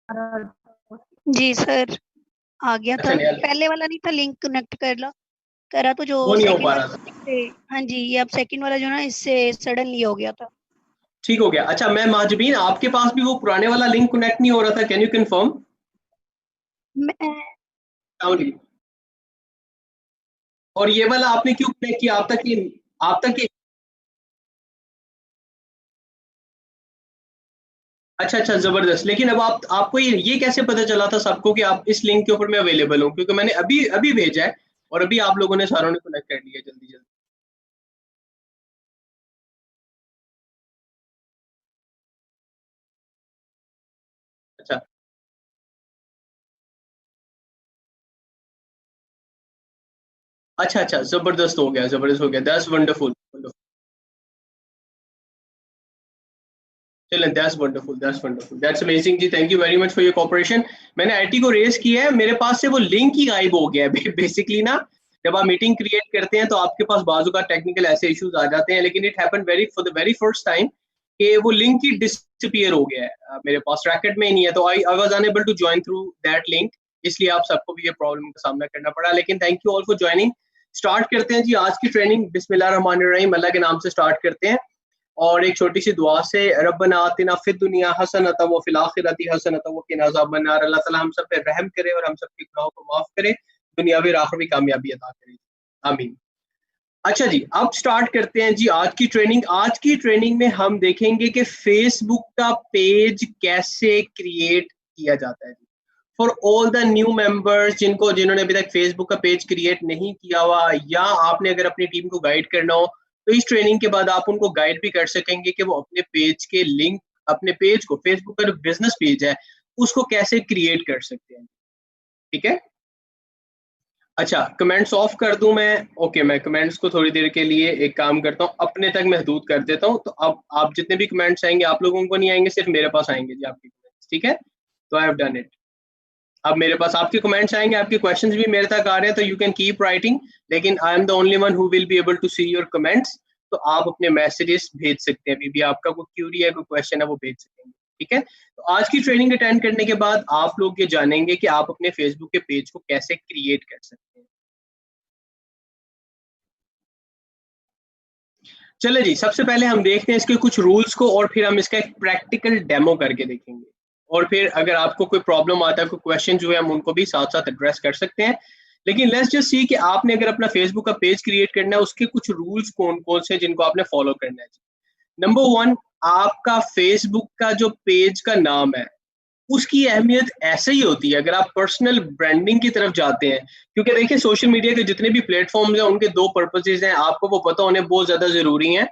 जी sir, आ गया अच्छा था। नहीं, पहले वाला नहीं था, लिंक कनेक्ट करा तो जो वो नहीं हो सेकंड पा रहा वाला था। इससे। हाँ जी, ये अब सेकंड वाला जो ना इससे सडनली हो गया था। ठीक हो गया। अच्छा मैं महाजबीन, आपके पास भी वो पुराने वाला लिंक कनेक्ट नहीं हो रहा था, कैन यू कंफर्म? मैं और ये वाला आपने क्यों कनेक्ट किया? आप तक ये अच्छा अच्छा, जबरदस्त। लेकिन अब आपको ये कैसे पता चला था सबको कि आप इस लिंक के ऊपर मैं अवेलेबल हूँ? क्योंकि मैंने अभी अभी भेजा है और अभी आप लोगों ने सारों ने कनेक्ट कर लिया जल्दी जल्दी। अच्छा अच्छा अच्छा, जबरदस्त हो गया, जबरदस्त हो गया, दैट्स वंडरफुल। चलें, that's wonderful, that's wonderful, that's amazing जी, thank you very much for your cooperation. मैंने आईटी को रेज किया है, मेरे पास से वो लिंक ही गायब हो गया है बेसिकली ना। जब आप मीटिंग क्रिएट करते हैं तो आपके पास बाजू का टेक्निकल ऐसे इश्यूज आ जाते हैं, लेकिन it happened very for the very first time कि वो लिंक ही डिसअपीयर हो गया है। मेरे पास रैकेट में ही नहीं है, तो I was unable to join through that link. इसलिए आप सबको भी ये प्रॉब्लम का सामना करना पड़ा, लेकिन thank you all for joining. Start करते हैं जी आज की ट्रेनिंग। बिस्मिल्लाह रहमान रहीम, अल्लाह के नाम से स्टार्ट करते हैं। और एक छोटी सी दुआ से, रब्बना आतिना फिद दुनिया हसनतम व फिल आखिरति हसनतम व किना अज़ाबन नार। अल्लाह ताला हम सब पे रहम करे और हम सब के गुनाहों को माफ करे, दुनियावी और आखिरवी कामयाबी अता करे, आमीन। अच्छा जी, अब स्टार्ट करते हैं जी आज की ट्रेनिंग। आज की ट्रेनिंग में हम देखेंगे कि फेसबुक का पेज कैसे क्रिएट किया जाता है जी। For all the new members, जिन्होंने अभी तक फेसबुक का पेज क्रिएट नहीं किया हुआ, या आपने अगर अपनी टीम को गाइड करना हो, तो इस ट्रेनिंग के बाद आप उनको गाइड भी कर सकेंगे कि वो अपने पेज के लिंक, अपने पेज को, फेसबुक का जो बिजनेस पेज है उसको कैसे क्रिएट कर सकते हैं। ठीक है। अच्छा, कमेंट्स ऑफ कर दूं मैं? ओके, मैं कमेंट्स को थोड़ी देर के लिए एक काम करता हूँ, अपने तक महदूद कर देता हूँ। तो अब आप जितने भी कमेंट्स आएंगे आप लोगों को नहीं आएंगे, सिर्फ मेरे पास आएंगे जी आपके कमेंट्स। ठीक है, तो आई हैव डन इट। अब मेरे पास आपके कमेंट्स आएंगे, आपके क्वेश्चंस भी मेरे तक आ रहे हैं, तो यू कैन कीप राइटिंग। लेकिन I am the only one who will be able to see your comments. तो आप अपने मैसेजेस भेज सकते हैं, अभी भी आपका कोई क्यूरी है, कोई क्वेश्चन है, वो भेज सकेंगे। ठीक है। तो आज की ट्रेनिंग अटेंड करने के बाद आप लोग ये जानेंगे कि आप अपने फेसबुक के पेज को कैसे क्रिएट कर सकते हैं। चले जी, सबसे पहले हम देखते हैं इसके कुछ रूल्स को, और फिर हम इसका एक प्रैक्टिकल डेमो करके देखेंगे। और फिर अगर आपको कोई प्रॉब्लम आता है, कोई क्वेश्चन जो है, हम उनको भी साथ साथ एड्रेस कर सकते हैं। लेकिन लेट्स जस्ट सी कि आपने अगर अपना फेसबुक का पेज क्रिएट करना है, उसके कुछ रूल्स कौन कौन से जिनको आपने फॉलो करना है। नंबर वन, आपका फेसबुक का जो पेज का नाम है उसकी अहमियत ऐसे ही होती है अगर आप पर्सनल ब्रांडिंग की तरफ जाते हैं। क्योंकि देखिए, सोशल मीडिया के जितने भी प्लेटफॉर्म्स हैं उनके दो पर्पसेज हैं, आपको वो पता होने बहुत ज्यादा जरूरी है।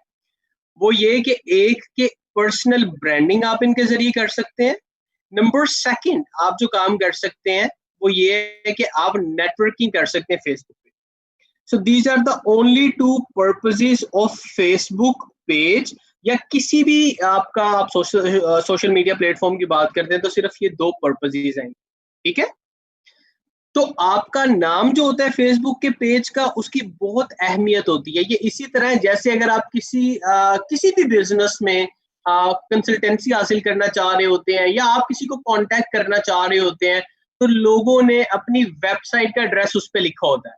वो ये कि एक के पर्सनल ब्रांडिंग आप इनके जरिए कर सकते हैं। नंबर सेकंड, आप जो काम कर सकते हैं वो ये है कि आप नेटवर्किंग कर सकते हैं फेसबुक पे। So these are the only two purposes of Facebook page, या किसी भी आपका, आप सोशल मीडिया प्लेटफॉर्म की बात करते हैं तो सिर्फ ये दो पर्पसेस हैं। ठीक है। तो आपका नाम जो होता है फेसबुक के पेज का, उसकी बहुत अहमियत होती है। ये इसी तरह है जैसे अगर आप किसी भी बिजनेस में कंसल्टेंसी हासिल करना चाह रहे होते हैं, या आप किसी को कांटेक्ट करना चाह रहे होते हैं, तो लोगों ने अपनी वेबसाइट का एड्रेस उस पर लिखा होता है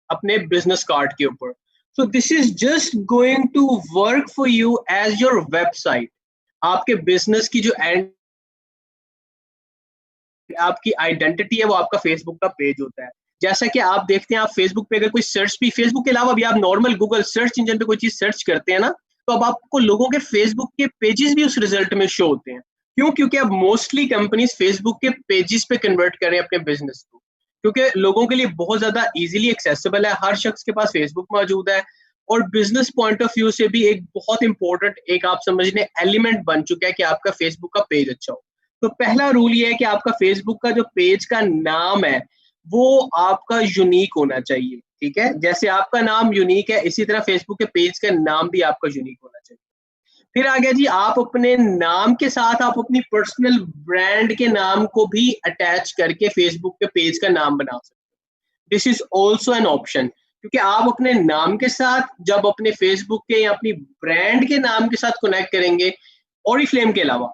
अपने बिजनेस कार्ड के ऊपर। So this is just going to work for you as your website. आपके बिजनेस की जो एंड, आपकी आइडेंटिटी है, वो आपका फेसबुक का पेज होता है। जैसा कि आप देखते हैं, आप फेसबुक पे अगर कोई सर्च भी, फेसबुक के अलावा भी आप नॉर्मल गूगल सर्च इंजन पे कोई चीज सर्च करते हैं ना, तो अब आपको लोगों के फेसबुक के पेजेस भी उस रिजल्ट में शो होते हैं। क्यों? क्योंकि अब मोस्टली कंपनीज फेसबुक के पेजेस पे कन्वर्ट करें अपने बिजनेस को, क्योंकि लोगों के लिए बहुत ज्यादा इजीली एक्सेसिबल है, हर शख्स के पास फेसबुक मौजूद है। और बिजनेस पॉइंट ऑफ व्यू से भी एक बहुत इंपॉर्टेंट, एक आप समझ लें, एलिमेंट बन चुका है कि आपका फेसबुक का पेज अच्छा हो। तो पहला रूल ये है कि आपका फेसबुक का जो पेज का नाम है वो आपका यूनिक होना चाहिए। ठीक है, जैसे आपका नाम यूनिक है, इसी तरह फेसबुक के पेज का नाम भी आपका यूनिक होना चाहिए। फिर आ गया जी, आप अपने नाम के साथ आप अपनी पर्सनल ब्रांड के नाम को भी अटैच करके फेसबुक के पेज का नाम बना सकते हैं। This is also an option, क्योंकि आप अपने नाम के साथ जब अपने फेसबुक के या अपनी ब्रांड के नाम के साथ कनेक्ट करेंगे, ओरिफ्लेम के अलावा,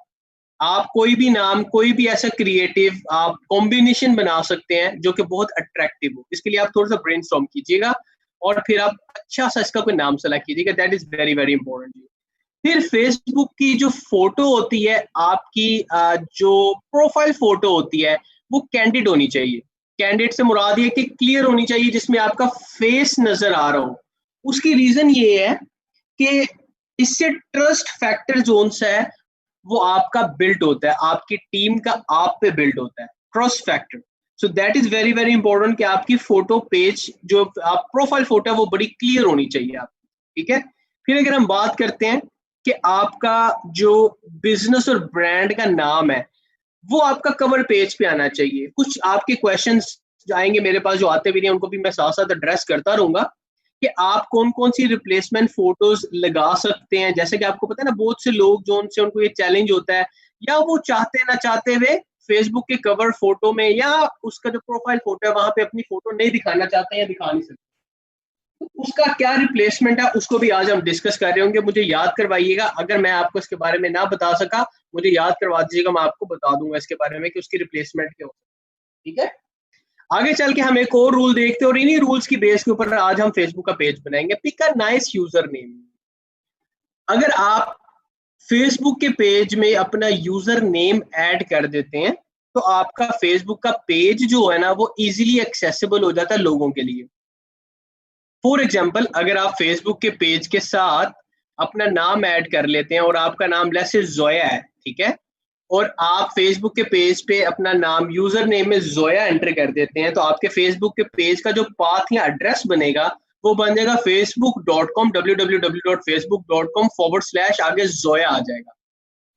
आप कोई भी नाम, कोई भी ऐसा क्रिएटिव आप कॉम्बिनेशन बना सकते हैं जो कि बहुत अट्रैक्टिव हो। इसके लिए आप थोड़ा सा ब्रेनस्टॉर्म कीजिएगा और फिर आप अच्छा सा इसका कोई नाम सेलेक्ट कीजिएगा। That is very very important. फिर फेसबुक की जो फोटो होती है आपकी, जो प्रोफाइल फोटो होती है वो कैंडिड होनी चाहिए। कैंडिड से मुराद ये कि क्लियर होनी चाहिए, जिसमें आपका फेस नजर आ रहा हो। उसकी रीजन ये है कि इससे ट्रस्ट फैक्टर जोन सा है वो आपका बिल्ड होता है, आपकी टीम का आप पे बिल्ड होता है trust factor. So that is very very important कि आपकी फोटो पेज जो आप प्रोफाइल फोटो है वो बड़ी क्लियर होनी चाहिए आप। ठीक है। फिर अगर हम बात करते हैं कि आपका जो बिजनेस और ब्रांड का नाम है वो आपका कवर पेज पे आना चाहिए। कुछ आपके क्वेश्चंस आएंगे मेरे पास जो आते भी नहीं, उनको भी मैं साथ साथ एड्रेस करता रहूंगा कि आप कौन कौन सी रिप्लेसमेंट फोटोज लगा सकते हैं। जैसे कि आपको पता है ना, बहुत से लोग जो उनसे उनको ये चैलेंज होता है, या वो चाहते ना चाहते हुए फेसबुक के कवर फोटो में या उसका जो प्रोफाइल फोटो है वहां पे अपनी फोटो नहीं दिखाना चाहते हैं या दिखा नहीं सकते। तो उसका क्या रिप्लेसमेंट है उसको भी आज हम डिस्कस कर रहे होंगे। मुझे याद करवाइएगा, अगर मैं आपको इसके बारे में ना बता सका मुझे याद करवा दीजिएगा, मैं आपको बता दूंगा इसके बारे में कि उसकी रिप्लेसमेंट क्या हो। ठीक है। आगे चल के हम एक और रूल देखते हैं और इन्हीं रूल्स की बेस के ऊपर आज हम फेसबुक का पेज बनाएंगे। Pick a nice user name. अगर आप फेसबुक के पेज में अपना यूजर नेम ऐड कर देते हैं तो आपका फेसबुक का पेज जो है ना वो इजीली एक्सेसिबल हो जाता है लोगों के लिए। फॉर एग्जाम्पल, अगर आप फेसबुक के पेज के साथ अपना नाम ऐड कर लेते हैं और आपका नाम लेट्स से जोया है, ठीक है, और आप फेसबुक के पेज पे अपना नाम यूजर नेम में जोया एंटर कर देते हैं, तो आपके फेसबुक के पेज का जो पाथ या एड्रेस बनेगा वो बन जाएगा facebook.com, www.facebook.com/ आगे जोया आ जाएगा।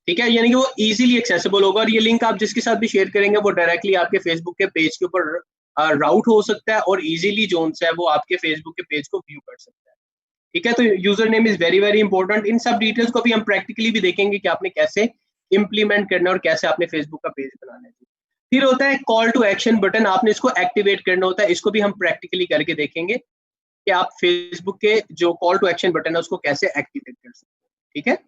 ठीक है, यानी कि वो इजीली एक्सेसिबल होगा और ये लिंक आप जिसके साथ भी शेयर करेंगे वो डायरेक्टली आपके फेसबुक के पेज के ऊपर राउट हो सकता है और इजीली जो है वो आपके फेसबुक के पेज को व्यू कर सकता है। ठीक है, तो user name is very very important. इन सब डिटेल्स को भी हम प्रैक्टिकली भी देखेंगे कि आपने कैसे इंप्लीमेंट करना है और कैसे आपने फेसबुक का पेज बनाना है। फिर होता है कॉल टू एक्शन बटन, आपने इसको एक्टिवेट करना होता है। इसको भी हम प्रैक्टिकली करके देखेंगे कि आप फेसबुक के जो कॉल टू एक्शन बटन है उसको कैसे एक्टिवेट कर सकते हैं। ठीक है।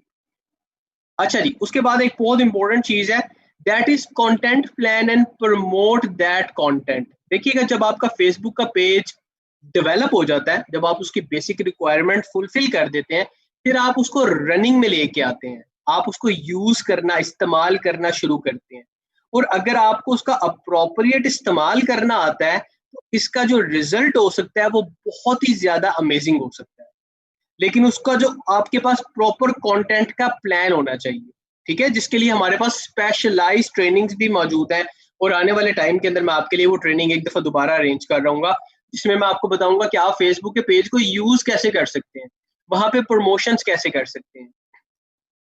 अच्छा जी, उसके बाद एक बहुत इंपॉर्टेंट चीज है, that is content plan and promote that content. देखिएगा, जब आपका फेसबुक का पेज डेवलप हो जाता है, जब आप उसकी बेसिक रिक्वायरमेंट फुलफिल कर देते हैं, फिर आप उसको रनिंग में लेके आते हैं, आप उसको यूज करना, इस्तेमाल करना शुरू करते हैं। और अगर आपको उसका अप्रोप्रिएट इस्तेमाल करना आता है तो इसका जो रिजल्ट हो सकता है वो बहुत ही ज्यादा अमेजिंग हो सकता है। लेकिन उसका जो आपके पास प्रॉपर कंटेंट का प्लान होना चाहिए। ठीक है, जिसके लिए हमारे पास स्पेशलाइज्ड ट्रेनिंग्स भी मौजूद है और आने वाले टाइम के अंदर मैं आपके लिए वो ट्रेनिंग एक दफा दोबारा अरेंज कर रहा हूँ, जिसमें मैं आपको बताऊंगा कि आप फेसबुक के पेज को यूज कैसे कर सकते हैं, वहां पे प्रमोशंस कैसे कर सकते हैं,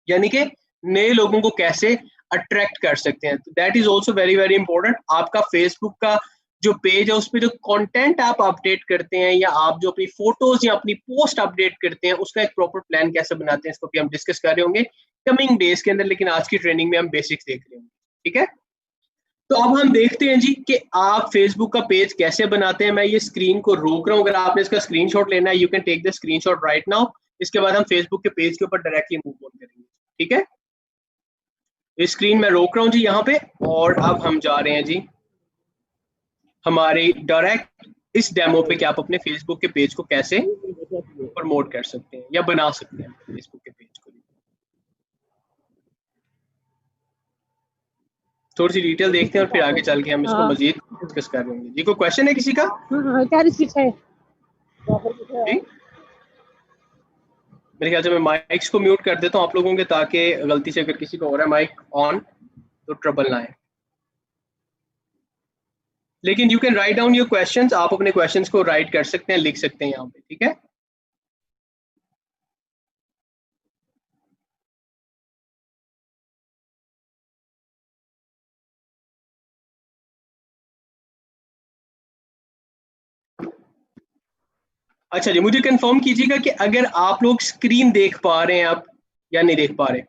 यानी कि नए लोगों को कैसे अट्रैक्ट कर सकते हैं। तो that is also very very important. आपका फेसबुक का जो पेज है उस पर जो कंटेंट आप अपडेट करते हैं या आप जो अपनी फोटोज या अपनी पोस्ट अपडेट करते हैं उसका एक प्रॉपर प्लान कैसे बनाते हैं इसको भी हम डिस्कस कर रहे होंगे कमिंग डेज के अंदर, लेकिन आज की ट्रेनिंग में हम बेसिक्स देख रहे होंगे। ठीक है, तो अब हम देखते हैं जी कि आप फेसबुक का पेज कैसे बनाते हैं। मैं ये स्क्रीन को रोक रहा हूँ, अगर आपने इसका स्क्रीनशॉट लेना है you can take the screenshot right now. इसके बाद हम फेसबुक के पेज के ऊपर डायरेक्टली मूव ऑन करेंगे। ठीक है, इस स्क्रीन में रोक रहा हूँ जी यहाँ पे, और अब हम जा रहे हैं जी हमारे डायरेक्ट इस डेमो पे कि आप अपने फेसबुक के पेज को कैसे प्रमोट कर सकते हैं या बना सकते हैं फेसबुक के पेज को। थोड़ी सी डिटेल देखते हैं और फिर आगे चल के हम इसको मजीद डिस्कस कर रहे हैं। जी कोई क्वेश्चन है किसी का? जी मेरे ख्याल से मैं माइक्स को म्यूट कर देता हूँ आप लोगों के, ताकि गलती से अगर किसी को हो रहा है माइक ऑन तो ट्रबल ना आए। लेकिन you can write down your questions, आप अपने क्वेश्चंस को राइट कर सकते हैं, लिख सकते हैं यहाँ पे। ठीक है, अच्छा जी, मुझे कंफर्म कीजिएगा कि अगर आप लोग स्क्रीन देख पा रहे हैं आप या नहीं देख पा रहे।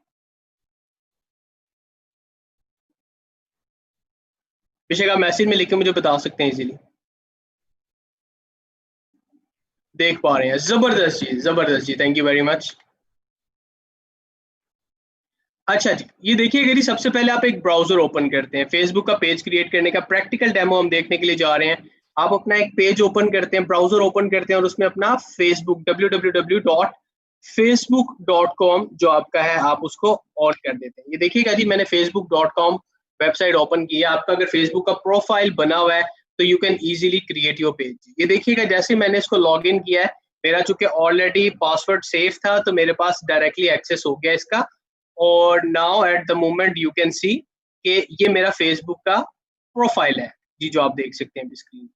बेशक आप मैसेज में लिख के मुझे बता सकते हैं इजीली। देख पा रहे हैं, जबरदस्त जी, जबरदस्त जी, थैंक यू वेरी मच। अच्छा जी, ये देखिएगा जी, सबसे पहले आप एक ब्राउजर ओपन करते हैं। फेसबुक का पेज क्रिएट करने का प्रैक्टिकल डेमो हम देखने के लिए जा रहे हैं। आप अपना एक पेज ओपन करते हैं, ब्राउजर ओपन करते हैं और उसमें अपना फेसबुक www.facebook.com जो आपका है आप उसको ऑन कर देते हैं। ये देखिएगा जी, मैंने facebook.com वेबसाइट ओपन की है। आपका अगर फेसबुक का प्रोफाइल बना हुआ है तो you can easily create your page. ये देखिएगा, जैसे मैंने इसको लॉग इन किया है, मेरा चूंकि ऑलरेडी पासवर्ड सेफ था तो मेरे पास डायरेक्टली एक्सेस हो गया इसका। और now at the moment you can see कि ये मेरा फेसबुक का प्रोफाइल है जी, जो आप देख सकते हैं स्क्रीन पे।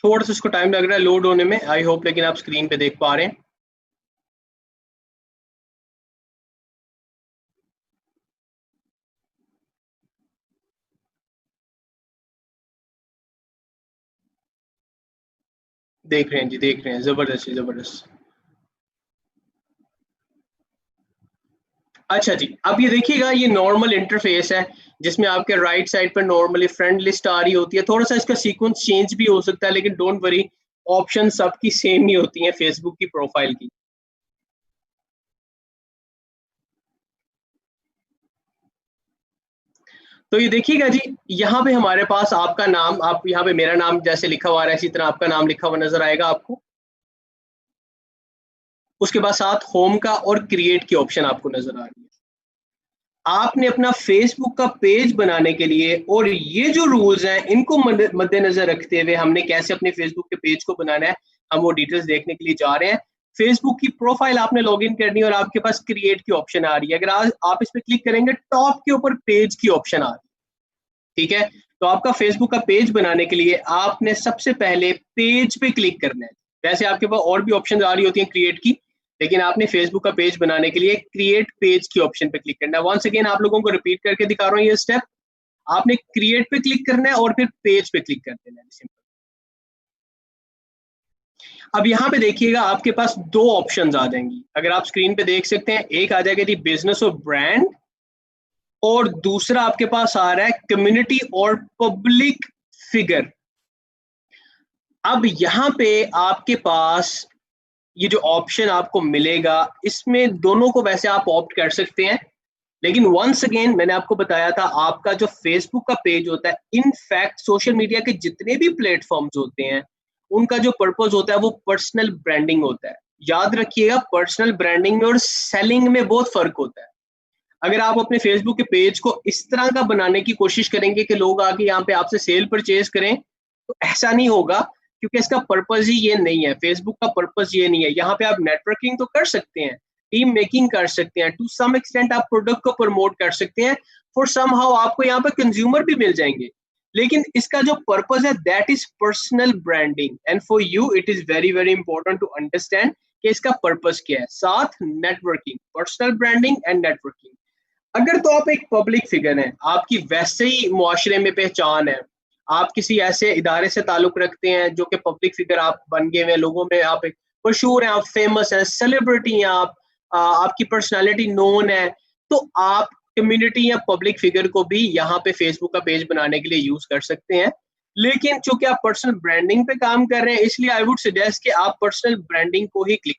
थोड़ा सा इसको टाइम लग रहा है लोड होने में, आई होप, लेकिन आप स्क्रीन पे देख पा रहे हैं। देख रहे हैं जी, देख रहे हैं, जबरदस्त जबरदस्त। अच्छा जी, अब ये देखिएगा, ये नॉर्मल इंटरफेस है जिसमें आपके राइट साइड पर नॉर्मली फ्रेंड लिस्ट आ रही होती है। थोड़ा सा इसका सीक्वेंस चेंज भी हो सकता है, लेकिन डोंट वरी, ऑप्शन सबकी सेम ही होती हैं फेसबुक की प्रोफाइल की। तो ये देखिएगा जी, यहाँ पे हमारे पास आपका नाम, आप यहाँ पे मेरा नाम जैसे लिखा हुआ है इसी तरह आपका नाम लिखा हुआ नजर आएगा आपको। उसके बाद साथ होम का और क्रिएट की ऑप्शन आपको नजर आ रही है। आपने अपना फेसबुक का पेज बनाने के लिए, और ये जो रूल्स हैं इनको मद्देनजर रखते हुए हमने कैसे अपने फेसबुक के पेज को बनाना है, हम वो डिटेल्स देखने के लिए जा रहे हैं। फेसबुक की प्रोफाइल आपने लॉगिन करनी है और आपके पास क्रिएट की ऑप्शन आ रही है। अगर आप इस पर क्लिक करेंगे, टॉप के ऊपर पेज की ऑप्शन आ रही है। ठीक है, तो आपका फेसबुक का पेज बनाने के लिए आपने सबसे पहले पेज पे क्लिक करना है। वैसे आपके पास और भी ऑप्शन आ रही होती हैं क्रिएट की, लेकिन आपने फेसबुक का पेज बनाने के लिए क्रिएट पेज की ऑप्शन पे क्लिक करना है। वंस अगेन आप लोगों को रिपीट करके दिखा रहा हूँ ये स्टेप। आपने क्रिएट पे क्लिक करना है और फिर पेज पे क्लिक कर देना है, सिंपल। अब यहाँ पे देखिएगा, आपके पास दो ऑप्शंस आ जाएंगी, अगर आप स्क्रीन पे देख सकते हैं। एक आ जाएगा दी बिजनेस और ब्रांड, और दूसरा आपके पास आ रहा है कम्युनिटी और पब्लिक फिगर। अब यहाँ पे आपके पास ये जो ऑप्शन आपको मिलेगा, इसमें दोनों को वैसे आप ऑप्ट कर सकते हैं, लेकिन वंस अगेन मैंने आपको बताया था, आपका जो फेसबुक का पेज होता है, इनफैक्ट सोशल मीडिया के जितने भी प्लेटफॉर्म्स होते हैं, उनका जो पर्पस होता है वो पर्सनल ब्रांडिंग होता है। याद रखिएगा, पर्सनल ब्रांडिंग में और सेलिंग में बहुत फर्क होता है। अगर आप अपने फेसबुक के पेज को इस तरह का बनाने की कोशिश करेंगे कि लोग आके यहाँ पे आपसे सेल परचेज करें, तो ऐसा नहीं होगा, क्योंकि इसका पर्पज ही ये नहीं है। फेसबुक का पर्पज ये नहीं है। यहाँ पे आप नेटवर्किंग तो कर सकते हैं, टीम मेकिंग कर सकते हैं, टू सम एक्सटेंट आप प्रोडक्ट को प्रमोट कर सकते हैं, फॉर सम हाउ आपको यहाँ पे कंज्यूमर भी मिल जाएंगे, लेकिन इसका जो पर्पज है that is personal branding. And for you it is very very important to understand कि इसका पर्पज क्या है। साथ networking, personal branding and networking. अगर तो आप एक पब्लिक फिगर हैं, आपकी वैसे ही मुआशरे में पहचान है, आप किसी ऐसे इदारे से ताल्लुक रखते हैं जो कि पब्लिक फिगर आप बन गए हैं, लोगों में आप एक मशहूर हैं, आप फेमस हैं, सेलिब्रिटी हैं आप, आपकी पर्सनालिटी नोन है, तो आप कम्युनिटी या पब्लिक फिगर को भी यहाँ पे फेसबुक का पेज बनाने के लिए यूज कर सकते हैं। लेकिन चूंकि आप पर्सनल ब्रांडिंग पे काम कर रहे हैं, इसलिए आई वुड सजेस्ट कि आप पर्सनल ब्रांडिंग को ही क्लिक।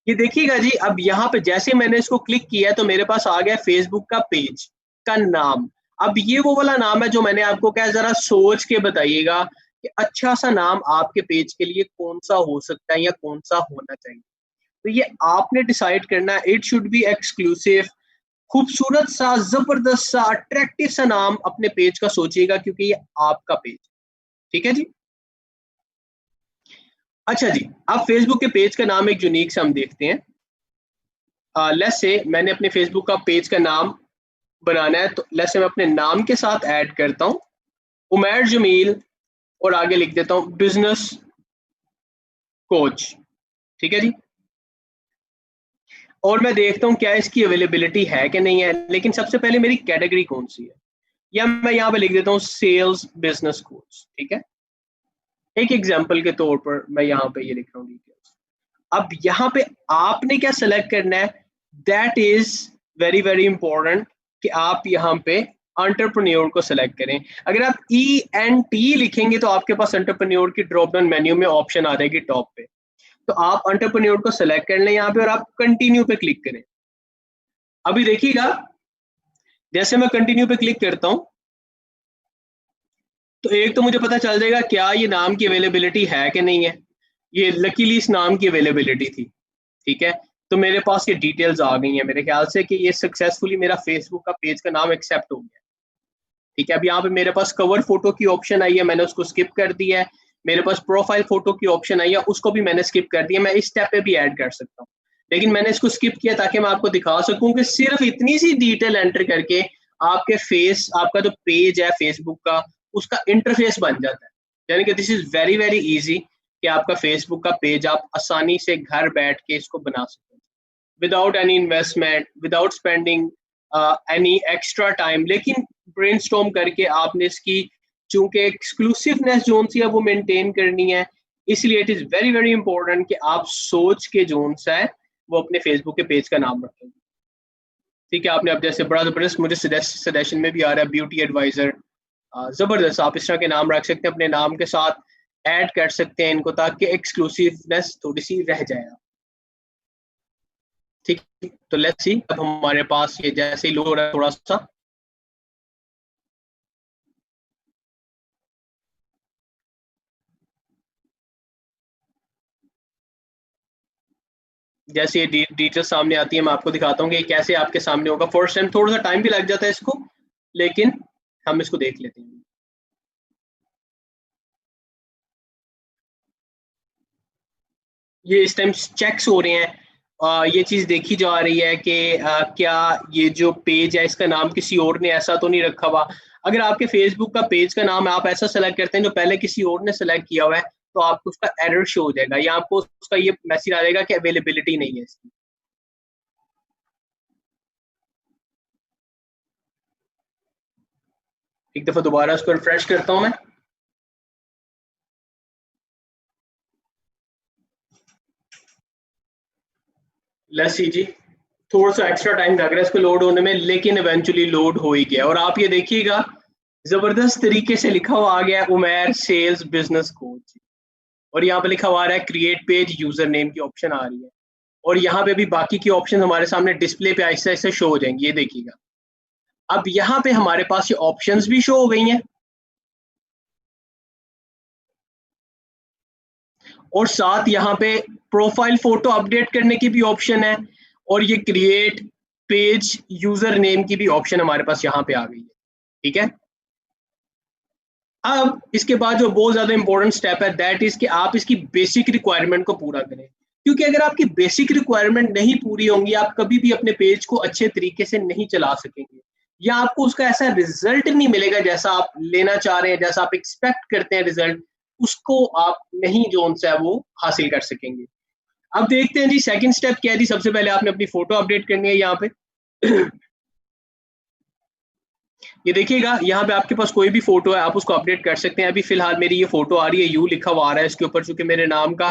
ये देखिएगा जी, अब यहाँ पे जैसे मैंने इसको क्लिक किया है तो मेरे पास आ गया फेसबुक का पेज का नाम। अब ये वो वाला नाम है जो मैंने आपको कहा, जरा सोच के बताइएगा कि अच्छा सा नाम आपके पेज के लिए कौन सा हो सकता है या कौन सा होना चाहिए। तो ये आपने डिसाइड करना है। इट शुड बी एक्सक्लूसिव, खूबसूरत सा, जबरदस्त सा, अट्रैक्टिव सा नाम अपने पेज का सोचिएगा, क्योंकि ये आपका पेज। ठीक है जी। अच्छा जी, अब फेसबुक के पेज का नाम एक यूनिक से हम देखते हैं। लेट्स से मैंने अपने फेसबुक का पेज का नाम बनाना है, तो लेट्स से मैं अपने नाम के साथ ऐड करता हूँ उमैर जमील, और आगे लिख देता हूँ बिजनेस कोच। ठीक है जी। और मैं देखता हूँ क्या इसकी अवेलेबिलिटी है कि नहीं है, लेकिन सबसे पहले मेरी कैटेगरी कौन सी है, या मैं यहाँ पे लिख देता हूँ सेल्स बिजनेस कोच। ठीक है, एक एग्जाम्पल के तौर पर मैं यहाँ पे ये लिख रहा हूँ डिटेल्स। अब यहाँ पे आपने क्या सेलेक्ट करना है, that is very very important कि आप यहाँ पे एंटरप्रेन्योर को सिलेक्ट करें। अगर आप ENT लिखेंगे तो आपके पास एंटरप्रेन्योर की ड्रॉप डाउन मेन्यू में ऑप्शन आ जाएगी टॉप पे, तो आप एंटरप्रेन्योर को सिलेक्ट कर लें यहाँ पे और आप कंटिन्यू पे क्लिक करें। अभी देखिएगा जैसे मैं कंटिन्यू पे क्लिक करता हूं तो एक तो मुझे पता चल जाएगा क्या ये नाम की अवेलेबिलिटी है कि नहीं है। ये लकीली इस नाम की अवेलेबिलिटी थी, ठीक है। तो मेरे पास ये डिटेल्स आ गई हैं मेरे ख्याल से कि ये सक्सेसफुली मेरा फेसबुक का पेज का नाम एक्सेप्ट हो गया, ठीक है। अब यहाँ पे मेरे पास कवर फोटो की ऑप्शन आई है, मैंने उसको स्किप कर दिया है। मेरे पास प्रोफाइल फोटो की ऑप्शन आई है, उसको भी मैंने स्किप कर दिया। मैं इस स्टेप पे भी ऐड कर सकता हूँ, लेकिन मैंने इसको स्किप किया ताकि मैं आपको दिखा सकूं कि सिर्फ इतनी सी डिटेल एंटर करके आपके फेस, आपका जो पेज है फेसबुक का, उसका इंटरफेस बन जाता है। यानी कि this is very very easy कि आपका फेसबुक का पेज आप आसानी से घर बैठ के इसको बना सकते हैं without any investment, without spending any extra time. लेकिन ब्रेनस्टॉर्म करके आपने इसकी चूंकि एक्सक्लूसिवनेस जोन सी है वो मेंटेन करनी है, इसलिए it is very very important कि आप सोच के जोन सा है वो अपने फेसबुक के पेज का नाम रखें, ठीक है। आपने अब जैसे बड़ा जबरदस्त मुझे सजेशन में भी आ रहा है ब्यूटी एडवाइजर, जबरदस्त आप इस तरह के नाम रख सकते हैं, अपने नाम के साथ ऐड कर सकते हैं इनको ताकि एक्सक्लूसिवनेस थोड़ी सी रह जाए, ठीक। तो लेट्स सी अब हमारे पास ये जैसे ही लोड हो रहा है थोड़ा सा, जैसे ये डिटेल्स सामने आती है मैं आपको दिखाता हूँ कि कैसे आपके सामने होगा। फर्स्ट टाइम थोड़ा सा टाइम भी लग जाता है इसको, लेकिन हम इसको देख लेते हैं। ये इस टाइम चेक्स हो रहे हैं, ये चीज देखी जा रही है कि क्या ये जो पेज है इसका नाम किसी और ने ऐसा तो नहीं रखा हुआ। अगर आपके फेसबुक का पेज का नाम आप ऐसा सेलेक्ट करते हैं जो पहले किसी और ने सेलेक्ट किया हुआ है तो आपको उसका एरर शो हो जाएगा या आपको उसका ये मैसेज आ जाएगा कि अवेलेबिलिटी नहीं है इसकी। एक दफा दोबारा उसको रिफ्रेश करता हूं मैं। लेट्स सी जी, थोड़ा सा एक्स्ट्रा टाइम लग रहा है इसको लोड होने में, लेकिन इवेंचुअली लोड हो ही गया। और आप ये देखिएगा जबरदस्त तरीके से लिखा हुआ आ गया उमैर सेल्स बिजनेस कोच, और यहाँ पे लिखा हुआ आ रहा है क्रिएट पेज, यूजर नेम की ऑप्शन आ रही है, और यहाँ पे भी बाकी की ऑप्शन हमारे सामने डिस्प्ले पे आहिस्ता आहिस्ता शो हो जाएंगी, ये देखिएगा। अब यहाँ पे हमारे पास ये ऑप्शंस भी शो हो गई हैं और साथ यहाँ पे प्रोफाइल फोटो अपडेट करने की भी ऑप्शन है, और ये क्रिएट पेज यूजर नेम की भी ऑप्शन हमारे पास यहाँ पे आ गई है, ठीक है। अब इसके बाद जो बहुत ज्यादा इंपॉर्टेंट स्टेप है दैट इज कि आप इसकी बेसिक रिक्वायरमेंट को पूरा करें, क्योंकि अगर आपकी बेसिक रिक्वायरमेंट नहीं पूरी होंगी आप कभी भी अपने पेज को अच्छे तरीके से नहीं चला सकेंगे, या आपको उसका ऐसा रिजल्ट नहीं मिलेगा जैसा आप लेना चाह रहे हैं, जैसा आप एक्सपेक्ट करते हैं रिजल्ट, उसको आप नहीं जो सा है वो हासिल कर सकेंगे। अब देखते हैं जी सेकंड स्टेप क्या है जी। सबसे पहले आपने अपनी फोटो अपडेट करनी है यहाँ पे। ये देखिएगा यहाँ पे आपके पास कोई भी फोटो है आप उसको अपडेट कर सकते हैं। अभी फिलहाल मेरी ये फोटो आ रही है, यू लिखा हुआ आ रहा है इसके ऊपर, चूंकि मेरे नाम का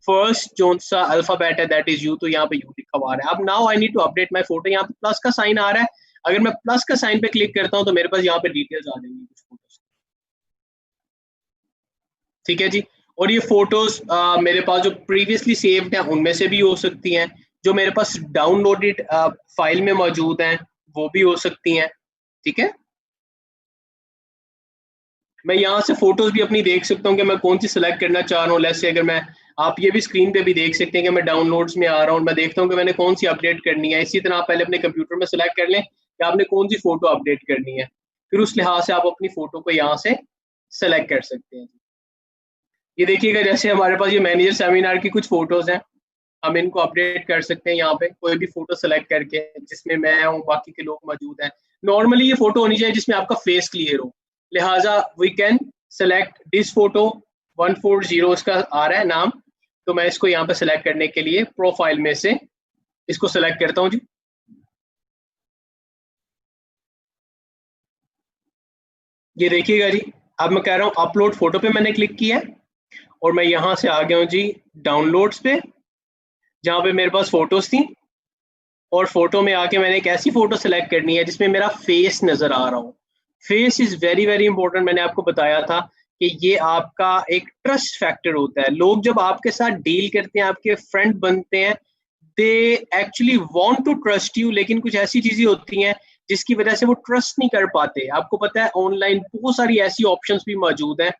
फर्स्ट जो सा अल्फाबेट है दैट इज यू, तो यहाँ पे यू लिखा हुआ आ रहा है। अब now I need to update my photo, यहाँ पे प्लस का साइन आ रहा है, अगर मैं प्लस का साइन पे क्लिक करता हूँ तो मेरे पास यहाँ पे डिटेल्स आ जाएंगी कुछ फोटोज, ठीक है जी। और ये फोटोज मेरे पास जो प्रीवियसली सेव्ड हैं उनमें से भी हो सकती हैं, जो मेरे पास डाउनलोडेड फाइल में मौजूद हैं वो भी हो सकती हैं, ठीक है। मैं यहाँ से फोटोज भी अपनी देख सकता हूँ कि मैं कौन सी सिलेक्ट करना चाह रहा हूँ। जैसे अगर मैं, आप ये भी स्क्रीन पे भी देख सकते हैं कि मैं डाउनलोड्स में आ रहा हूँ, मैं देखता हूँ कि मैंने कौन सी अपडेट करनी है। इसी तरह आप पहले अपने कंप्यूटर में सिलेक्ट कर लें कि आपने कौन सी फोटो अपडेट करनी है, फिर उस लिहाज से आप अपनी फोटो को यहाँ से सेलेक्ट कर सकते हैं। ये देखिएगा जैसे हमारे पास ये मैनेजर सेमिनार की कुछ फोटोज हैं, हम इनको अपडेट कर सकते हैं यहाँ पे कोई भी फोटो सेलेक्ट करके जिसमें मैं हूँ बाकी के लोग मौजूद हैं। नॉर्मली ये फोटो होनी चाहिए जिसमें आपका फेस क्लियर हो, लिहाजा we can select this photo 140 इसका आ रहा है नाम, तो मैं इसको यहाँ पे सेलेक्ट करने के लिए प्रोफाइल में से इसको सेलेक्ट करता हूँ जी। ये देखिएगा जी, अब मैं कह रहा हूँ अपलोड फोटो पे मैंने क्लिक किया है और मैं यहाँ से आ गया हूँ जी डाउनलोड्स पे, जहाँ पे मेरे पास फोटोज थी। और फोटो में आके मैंने एक ऐसी फोटो सेलेक्ट करनी है जिसमें मेरा फेस नजर आ रहा हो। Face is very very important. मैंने आपको बताया था कि ये आपका एक ट्रस्ट फैक्टर होता है। लोग जब आपके साथ डील करते हैं, आपके फ्रेंड बनते हैं, they actually want to trust you, लेकिन कुछ ऐसी चीजें होती हैं जिसकी वजह से वो ट्रस्ट नहीं कर पाते। आपको पता है ऑनलाइन बहुत सारी ऐसी ऑप्शंस भी मौजूद हैं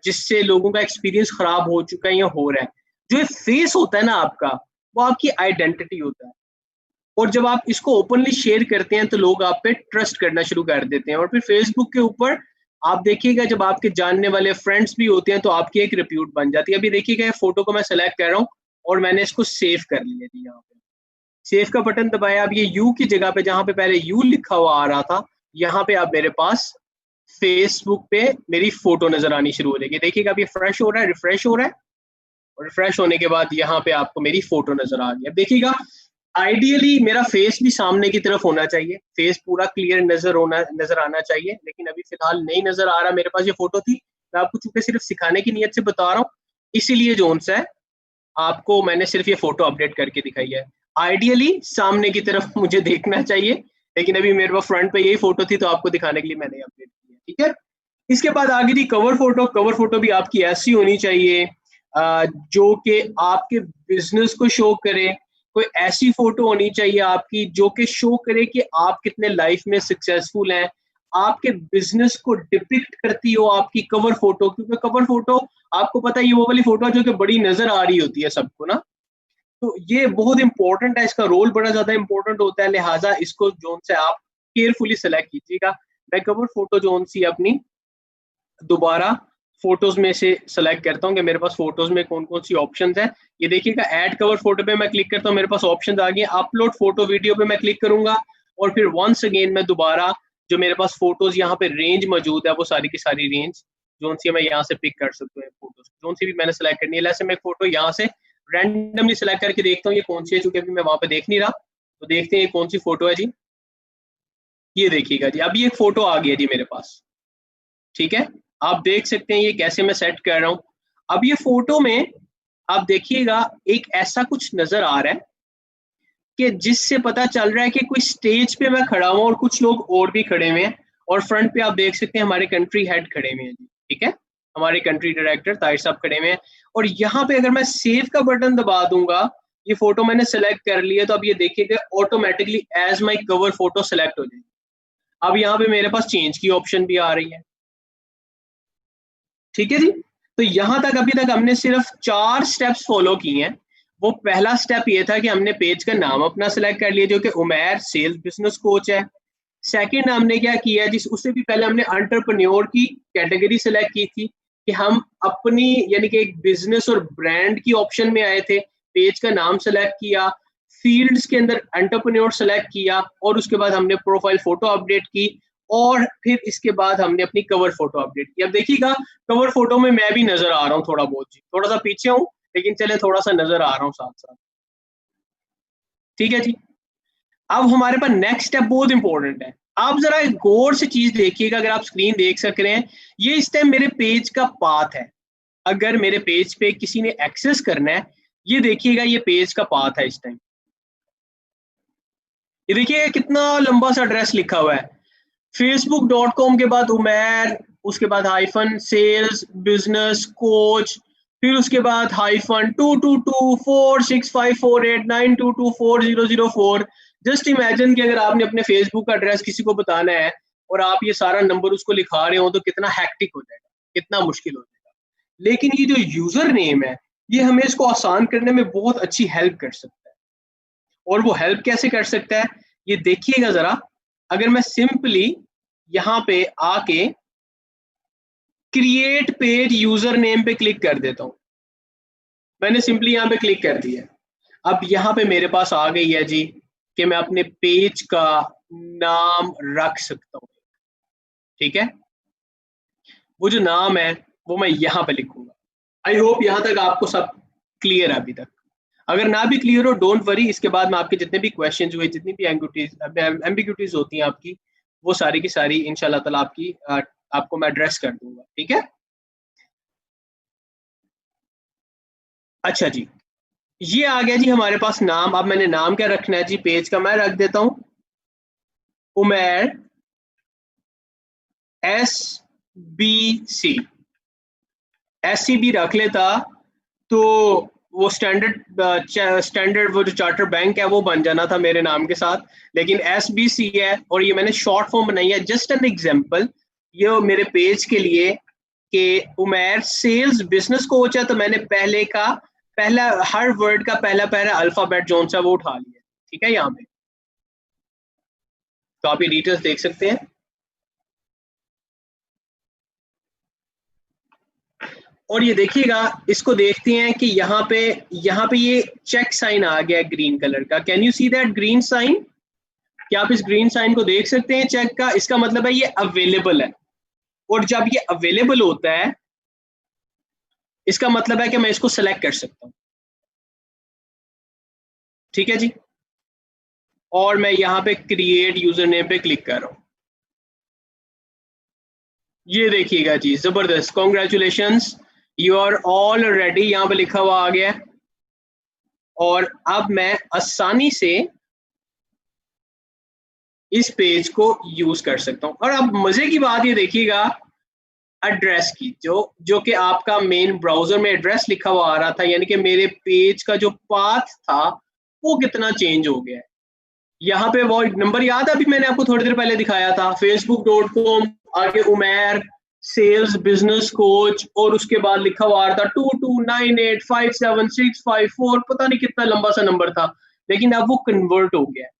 जिससे लोगों का एक्सपीरियंस खराब हो चुका है या हो रहा है। जो फेस होता है ना आपका, वो आपकी आइडेंटिटी होता है, और जब आप इसको ओपनली शेयर करते हैं तो लोग आप पे ट्रस्ट करना शुरू कर देते हैं। और फिर फेसबुक के ऊपर आप देखिएगा, जब आपके जानने वाले फ्रेंड्स भी होते हैं तो आपकी एक रिप्यूट बन जाती है। अभी देखिएगा ये फोटो को मैं सेलेक्ट कर रहा हूँ और मैंने इसको सेव कर लिया जी। यहाँ पे सेव का बटन दबाया, अब ये यू की जगह पे, जहां पे पहले यू लिखा हुआ आ रहा था, यहाँ पे अब मेरे पास फेसबुक पे मेरी फोटो नजर आनी शुरू हो जाएगी। देखिएगा अब ये फ्रेश हो रहा है, रिफ्रेश हो रहा है, और रिफ्रेश होने के बाद यहाँ पे आपको मेरी फोटो नजर आ गई। अब देखिएगा आइडियली मेरा फेस भी सामने की तरफ होना चाहिए, फेस पूरा क्लियर नजर आना चाहिए, लेकिन अभी फिलहाल नहीं नजर आ रहा। मेरे पास ये फोटो थी, मैं आपको चूंकि सिर्फ सिखाने की नीयत से बता रहा हूँ, इसीलिए जो सा है आपको मैंने सिर्फ ये फोटो अपडेट करके दिखाई है। आइडियली सामने की तरफ मुझे देखना चाहिए, लेकिन अभी मेरे पास फ्रंट पे यही फोटो थी तो आपको दिखाने के लिए मैंने अपडेट किया। ठीक है, इसके बाद आगे थी कवर फोटो। कवर फोटो भी आपकी ऐसी होनी चाहिए जो कि आपके बिजनेस को शो करे। कोई ऐसी फोटो होनी चाहिए आपकी जो कि शो करे कि आप कितने लाइफ में सक्सेसफुल हैं, आपके बिजनेस को डिपिक्ट करती हो आपकी कवर फोटो। क्योंकि कवर फोटो आपको पता है ये वो वाली फोटो जो कि बड़ी नजर आ रही होती है सबको ना, तो ये बहुत इंपॉर्टेंट है, इसका रोल बड़ा ज्यादा इंपॉर्टेंट होता है। लिहाजा इसको जोन से आप केयरफुली सेलेक्ट कीजिएगा। मैं कवर फोटो जोन सी अपनी दोबारा फोटोज में से सेलेक्ट करता हूँ कि मेरे पास फोटोज में कौन कौन सी ऑप्शंस हैं। ये देखिएगा ऐड कवर फोटो पे मैं क्लिक करता हूँ, मेरे पास ऑप्शंस आ गए। अपलोड फोटो वीडियो पे मैं क्लिक करूंगा और फिर वंस अगेन मैं दोबारा जो मेरे पास फोटोज यहाँ पे रेंज मौजूद है वो सारी की सारी रेंज जोन सी मैं यहाँ से पिक कर सकता हूँ। फोटोज जोन सी भी मैंने सेलेक्ट करनी है। ऐसे मैं फोटो यहाँ से रैंडमली सेलेक्ट करके देखता हूँ ये कौन सी है, चूंकि अभी मैं वहां पे देख नहीं रहा। तो देखते हैं ये कौन सी फोटो है जी। ये देखिएगा जी, अभी एक फोटो आ गई है जी मेरे पास। ठीक है, आप देख सकते हैं ये कैसे मैं सेट कर रहा हूं। अब ये फोटो में आप देखिएगा एक ऐसा कुछ नजर आ रहा है कि जिससे पता चल रहा है कि कोई स्टेज पे मैं खड़ा हूं और कुछ लोग और भी खड़े हुए हैं, और फ्रंट पे आप देख सकते हैं हमारे कंट्री हेड खड़े हुए हैं जी। ठीक है, हमारे कंट्री डायरेक्टर ताहिर साहब खड़े हुए हैं। और यहाँ पे अगर मैं सेव का बटन दबा दूंगा, ये फोटो मैंने सेलेक्ट कर लिया, तो अब ये देखिएगा automatically as my cover photo select हो जाएगी। अब यहाँ पे मेरे पास चेंज की ऑप्शन भी आ रही है। ठीक है जी, तो यहां तक अभी तक हमने सिर्फ 4 स्टेप्स फॉलो किए हैं। वो पहला स्टेप ये था कि हमने पेज का नाम अपना सिलेक्ट कर लिया जो कि उमैर सेल्स बिजनेस कोच है। सेकंड हमने क्या किया, जिस उससे भी पहले हमने एंटरप्रेन्योर की कैटेगरी सिलेक्ट की थी कि हम अपनी यानी कि एक बिजनेस और ब्रांड की ऑप्शन में आए थे। पेज का नाम सेलेक्ट किया, फील्ड्स के अंदर एंटरप्रेन्योर सेलेक्ट किया, और उसके बाद हमने प्रोफाइल फोटो अपडेट की, और फिर इसके बाद हमने अपनी कवर फोटो अपडेट की। अब देखिएगा कवर फोटो में मैं भी नजर आ रहा हूँ थोड़ा बहुत जी, थोड़ा सा पीछे हूँ लेकिन चले थोड़ा सा नजर आ रहा हूँ साथ साथ। ठीक है जी, अब हमारे पास नेक्स्ट स्टेप बहुत इंपॉर्टेंट है। आप जरा एक गौर से चीज देखिएगा, अगर आप स्क्रीन देख सक रहे हैं, ये इस टाइम मेरे पेज का पाथ है। अगर मेरे पेज पे किसी ने एक्सेस करना है, ये देखिएगा ये पेज का पाथ है इस टाइम। ये देखिए कितना लंबा सा एड्रेस लिखा हुआ है, facebook.com के बाद उमैर, उसके बाद हाइफन सेल्स बिजनेस कोच, फिर उसके बाद हाइफन 2224654892240004। जस्ट इमेजिन कि अगर आपने अपने फेसबुक का एड्रेस किसी को बताना है और आप ये सारा नंबर उसको लिखा रहे हो तो कितना हैक्टिक हो जाएगा, कितना मुश्किल हो जाएगा। लेकिन ये जो यूजर नेम है ये हमें इसको आसान करने में बहुत अच्छी हेल्प कर सकता है। और वो हेल्प कैसे कर सकता है ये देखिएगा जरा। अगर मैं सिंपली यहाँ पे आके क्रिएट पेज यूजर नेम पे क्लिक कर देता हूं, मैंने सिंपली यहाँ पे क्लिक कर दिया। अब यहाँ पे मेरे पास आ गई है जी कि मैं अपने पेज का नाम रख सकता हूँ। ठीक है, वो जो नाम है वो मैं यहाँ पे लिखूंगा। आई होप यहाँ तक आपको सब क्लियर है अभी तक। अगर ना भी क्लियर हो डोंट वरी, इसके बाद मैं आपके जितने भी क्वेश्चन हुए, जितनी भी एम्बिग्यूटीज होती हैं आपकी, वो सारी की सारी इंशाल्लाह ताला आपको मैं एड्रेस कर दूंगा। ठीक है, अच्छा जी, ये आ गया जी हमारे पास नाम। अब मैंने नाम क्या रखना है जी, पेज का मैं रख देता हूं उमैर SBC। SCB रख लेता तो वो स्टैंडर्ड वो जो चार्टर बैंक है वो बन जाना था मेरे नाम के साथ, लेकिन SBC है और ये मैंने शॉर्ट फॉर्म बनाई है, जस्ट एन एग्जांपल ये मेरे पेज के लिए कि उमैर सेल्स बिजनेस कोच है, तो मैंने पहला हर वर्ड का पहला पहला अल्फाबेट जोन सा वो उठा लिया, ठीक है यहाँ पे। तो आप ये डिटेल्स देख सकते हैं। और ये देखिएगा, इसको देखते हैं कि यहाँ पे ये चेक साइन आ गया ग्रीन कलर का। Can you see that green sign? क्या आप इस ग्रीन साइन को देख सकते हैं चेक का? इसका मतलब है ये अवेलेबल है। और जब ये अवेलेबल होता है इसका मतलब है कि मैं इसको सेलेक्ट कर सकता हूं, ठीक है जी। और मैं यहाँ पे क्रिएट यूजर नेम पे क्लिक कर रहा हूं। ये देखिएगा जी, जबरदस्त, congratulations, you are all ready, यहाँ पे लिखा हुआ आ गया। और अब मैं आसानी से इस पेज को यूज कर सकता हूं। और अब मजे की बात ये देखिएगा, एड्रेस की जो जो कि आपका मेन ब्राउजर में एड्रेस लिखा हुआ आ रहा था, यानी कि मेरे पेज का जो पाथ था वो कितना चेंज हो गया है। यहाँ पे वो नंबर याद है अभी मैंने आपको थोड़ी देर पहले दिखाया था, facebook.com आगे उमैर सेल्स बिजनेस कोच, और उसके बाद लिखा हुआ आ रहा था 2298576554, पता नहीं कितना लंबा सा नंबर था, लेकिन अब वो कन्वर्ट हो गया है।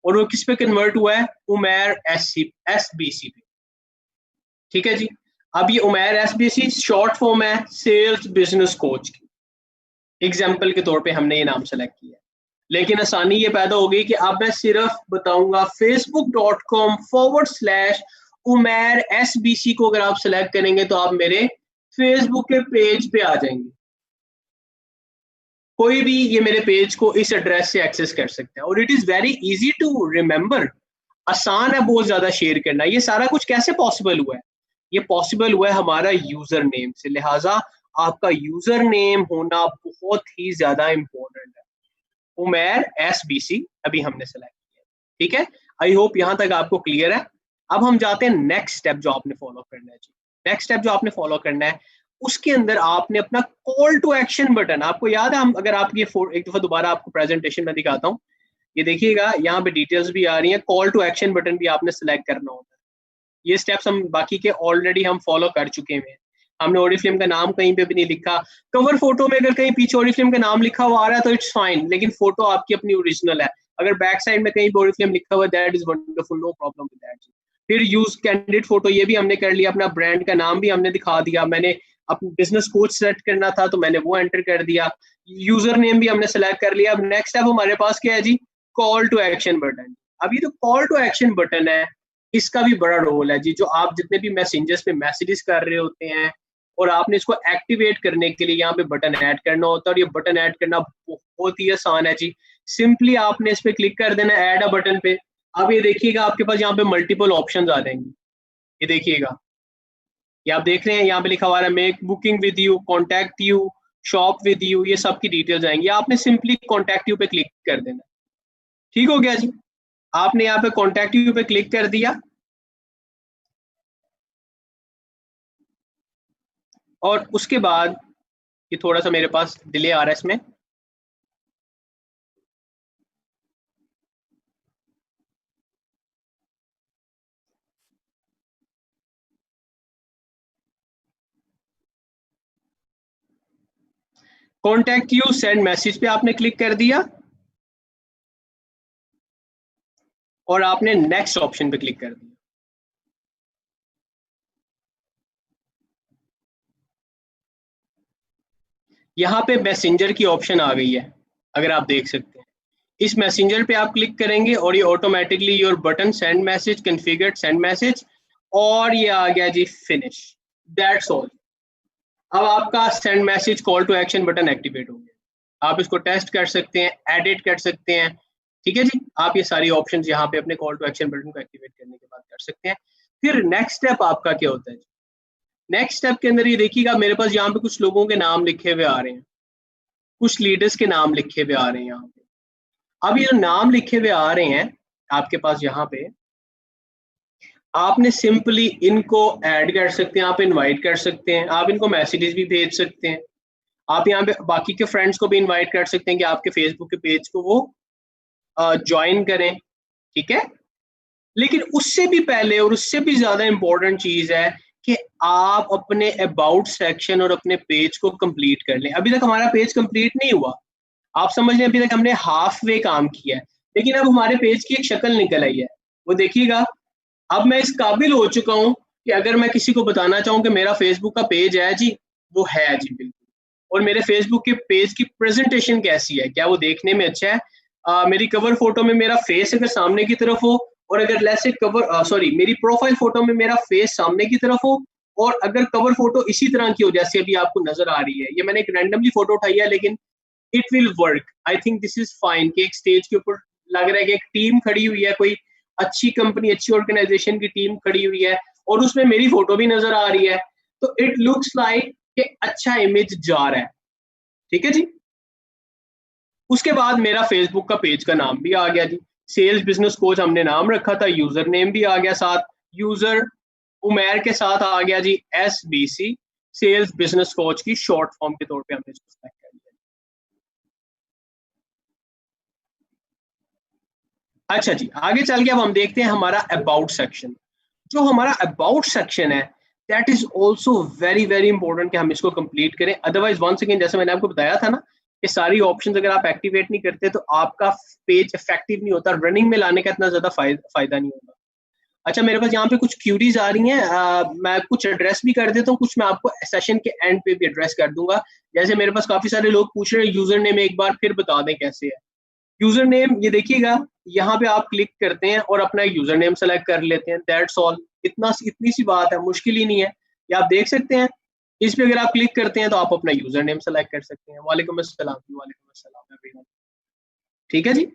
और वो किस पे कन्वर्ट हुआ है? उमैर SBC पे, ठीक है जी। अब ये उमैर SBC शॉर्ट फॉर्म है सेल्स बिजनेस कोच की, एग्जाम्पल के तौर पे हमने ये नाम सेलेक्ट किया। लेकिन आसानी ये पैदा हो गई कि अब मैं सिर्फ बताऊंगा facebook.com/उमैर SBC को अगर आप सेलेक्ट करेंगे तो आप मेरे फेसबुक के पेज पे आ जाएंगे। कोई भी ये मेरे पेज को इस एड्रेस से एक्सेस कर सकता है और it is very easy to remember. आसान है बहुत ज्यादा शेयर करना। ये सारा कुछ कैसे पॉसिबल हुआ है? ये पॉसिबल हुआ है हमारा यूजर नेम से, लिहाजा आपका यूजर नेम होना बहुत ही ज्यादा इंपॉर्टेंट है। उमैर SBC अभी हमने सेलेक्ट किया, ठीक है। आई होप यहां तक आपको क्लियर है। अब हम जाते हैं नेक्स्ट स्टेप जो आपने फॉलो करना है जी। नेक्स्ट स्टेप जो आपने फॉलो करना है उसके अंदर आपने अपना कॉल टू एक्शन बटन, आपको याद है, हम अगर आप ये एक दफा दोबारा आपको प्रेजेंटेशन में दिखाता हूँ, ये देखिएगा यहाँ पे डिटेल्स भी आ रही हैं, कॉल टू एक्शन बटन भी आपने सेलेक्ट करना होता है। ये स्टेप्स हम बाकी के ऑलरेडी हम फॉलो कर चुके हैं। हमने ओरिफ्लेम का नाम कहीं पे भी नहीं लिखा। कवर फोटो में अगर कहीं पीछे ओरिफ्लेम का नाम लिखा हुआ आ रहा है तो इट्स फाइन, लेकिन फोटो आपकी अपनी ओरिजिनल है। अगर बैक साइड में कहीं पे ओरिफ्लेम लिखा हुआ है that is wonderful, no problem with that. फिर यूज कैंडिडेट फोटो, ये भी हमने कर लिया। अपना ब्रांड का नाम भी हमने दिखा दिया। मैंने अपना बिजनेस कोच सेलेक्ट करना था तो मैंने वो एंटर कर दिया। यूजर नेम भी हमने सेलेक्ट कर लिया। अब नेक्स्ट स्टेप हमारे पास क्या है जी? Call to action button. अब ये जो कॉल टू एक्शन बटन है इसका भी बड़ा रोल है जी। जो आप जितने भी मैसेंजर्स पे मैसेजेस कर रहे होते हैं और आपने इसको एक्टिवेट करने के लिए यहाँ पे बटन ऐड करना होता है, और ये बटन ऐड करना बहुत ही आसान है जी। सिंपली आपने इस पे क्लिक कर देना ऐड अ बटन पे। अब ये देखिएगा आपके पास यहाँ पे मल्टीपल ऑप्शंस आ जाएंगी। ये देखिएगा, ये आप देख रहे हैं यहाँ पे लिखा हुआ है make booking with you, contact you, shop with you, ये सब की डिटेल्स आएंगी। आपने सिंपली कॉन्टैक्ट यू पे क्लिक कर देना। ठीक हो गया जी। आपने यहाँ पे कॉन्टैक्ट यू पे क्लिक कर दिया और उसके बाद ये थोड़ा सा मेरे पास डिले आ रहा है इसमें। कॉन्टैक्ट यू सेंड मैसेज पे आपने क्लिक कर दिया और आपने नेक्स्ट ऑप्शन पे क्लिक कर दिया। यहाँ पे मैसेंजर की ऑप्शन आ गई है, अगर आप देख सकते हैं। इस मैसेंजर पे आप क्लिक करेंगे और ये automatically your button send message configured send message, और ये आ गया जी फिनिश, दैट्स ऑल। अब आपका send message call to action button activate हो गया। आप इसको टेस्ट कर सकते हैं, एडिट कर सकते हैं, ठीक है जी। आप ये सारी ऑप्शंस यहाँ पे अपने कॉल टू एक्शन बटन को एक्टिवेट करने के बाद कर सकते हैं। फिर नेक्स्ट स्टेप आपका क्या होता है? नेक्स्ट स्टेप के अंदर ये देखिएगा मेरे पास यहाँ पे कुछ लोगों के नाम लिखे हुए आ रहे हैं। कुछ लीडर्स के नाम लिखे हुए आ रहे हैं यहाँ पे। अब ये जो नाम लिखे हुए आ रहे हैं आपके पास यहाँ पे, आपने सिंपली इनको ऐड कर सकते हैं, आप इनवाइट कर सकते हैं, आप इनको मैसेजेस भी भेज सकते हैं, आप यहाँ पे बाकी के फ्रेंड्स को भी इनवाइट कर सकते हैं कि आपके फेसबुक के पेज को वो ज्वाइन करें, ठीक है। लेकिन उससे भी पहले और उससे भी ज्यादा इंपॉर्टेंट चीज है कि आप अपने अबाउट सेक्शन और अपने पेज को कंप्लीट कर लें। अभी तक हमारा पेज कंप्लीट नहीं हुआ, आप समझ लें अभी तक हमने हाफ वे काम किया है, लेकिन अब हमारे पेज की एक शक्ल निकल आई है। वो देखिएगा, अब मैं इस काबिल हो चुका हूं कि अगर मैं किसी को बताना चाहूं कि मेरा फेसबुक का पेज है जी, वो है जी बिल्कुल। और मेरे फेसबुक के पेज की प्रेजेंटेशन कैसी है, क्या वो देखने में अच्छा है? मेरी कवर फोटो में मेरा फेस अगर सामने की तरफ हो, और अगर लेट्स से मेरी प्रोफाइल फोटो में मेरा फेस सामने की तरफ हो, और अगर कवर फोटो इसी तरह की हो जैसे अभी आपको नजर आ रही है, ये मैंने एक रैंडमली फोटो उठाई है लेकिन it will work, I think this is fine. कि एक स्टेज के ऊपर लग रहा है कि एक टीम खड़ी हुई है, कोई अच्छी कंपनी, अच्छी ऑर्गेनाइजेशन की टीम खड़ी हुई है, और उसमें मेरी फोटो भी नजर आ रही है, तो इट लुक्स लाइक कि अच्छा इमेज जा रहा है, ठीक है जी। उसके बाद मेरा फेसबुक का पेज का नाम भी आ गया जी, सेल्स बिजनेस कोच हमने नाम रखा था, यूजर नेम भी आ गया साथ, यूजर उमेर के साथ आ गया जी SBC, सेल्स बिजनेस कोच की शॉर्ट फॉर्म के तौर पे हमने इसको सेलेक्ट कर लिया। अच्छा जी, आगे चल के अब हम देखते हैं हमारा अबाउट सेक्शन। जो हमारा अबाउट सेक्शन है that is also very very important कि हम इसको कंप्लीट करें। अदरवाइज वंस अगेन, जैसे मैंने आपको बताया था ना कि सारी ऑप्शंस अगर आप एक्टिवेट नहीं करते तो आपका पेज इफेक्टिव नहीं होता, रनिंग में लाने का इतना ज्यादा फायदा नहीं होगा। अच्छा, मेरे पास यहाँ पे कुछ क्यूरीज आ रही हैं, मैं कुछ एड्रेस भी कर देता हूँ, कुछ मैं आपको सेशन के एंड पे भी एड्रेस कर दूंगा। जैसे मेरे पास काफी सारे लोग पूछ रहे हैं यूजर नेम एक बार फिर बता दें कैसे है। यूजर नेम ये देखिएगा, यहाँ पे आप क्लिक करते हैं और अपना यूजर नेम सेलेक्ट कर लेते हैं, दैट्स ऑल। इतनी सी बात है, मुश्किल ही नहीं है। ये आप देख सकते हैं, इस पे अगर आप क्लिक करते हैं तो आप अपना यूजर नेम सेलेक्ट कर सकते हैं। वालेकुम अस्सलाम, वालेकुम अस्सलाम एवरीवन, ठीक है जी।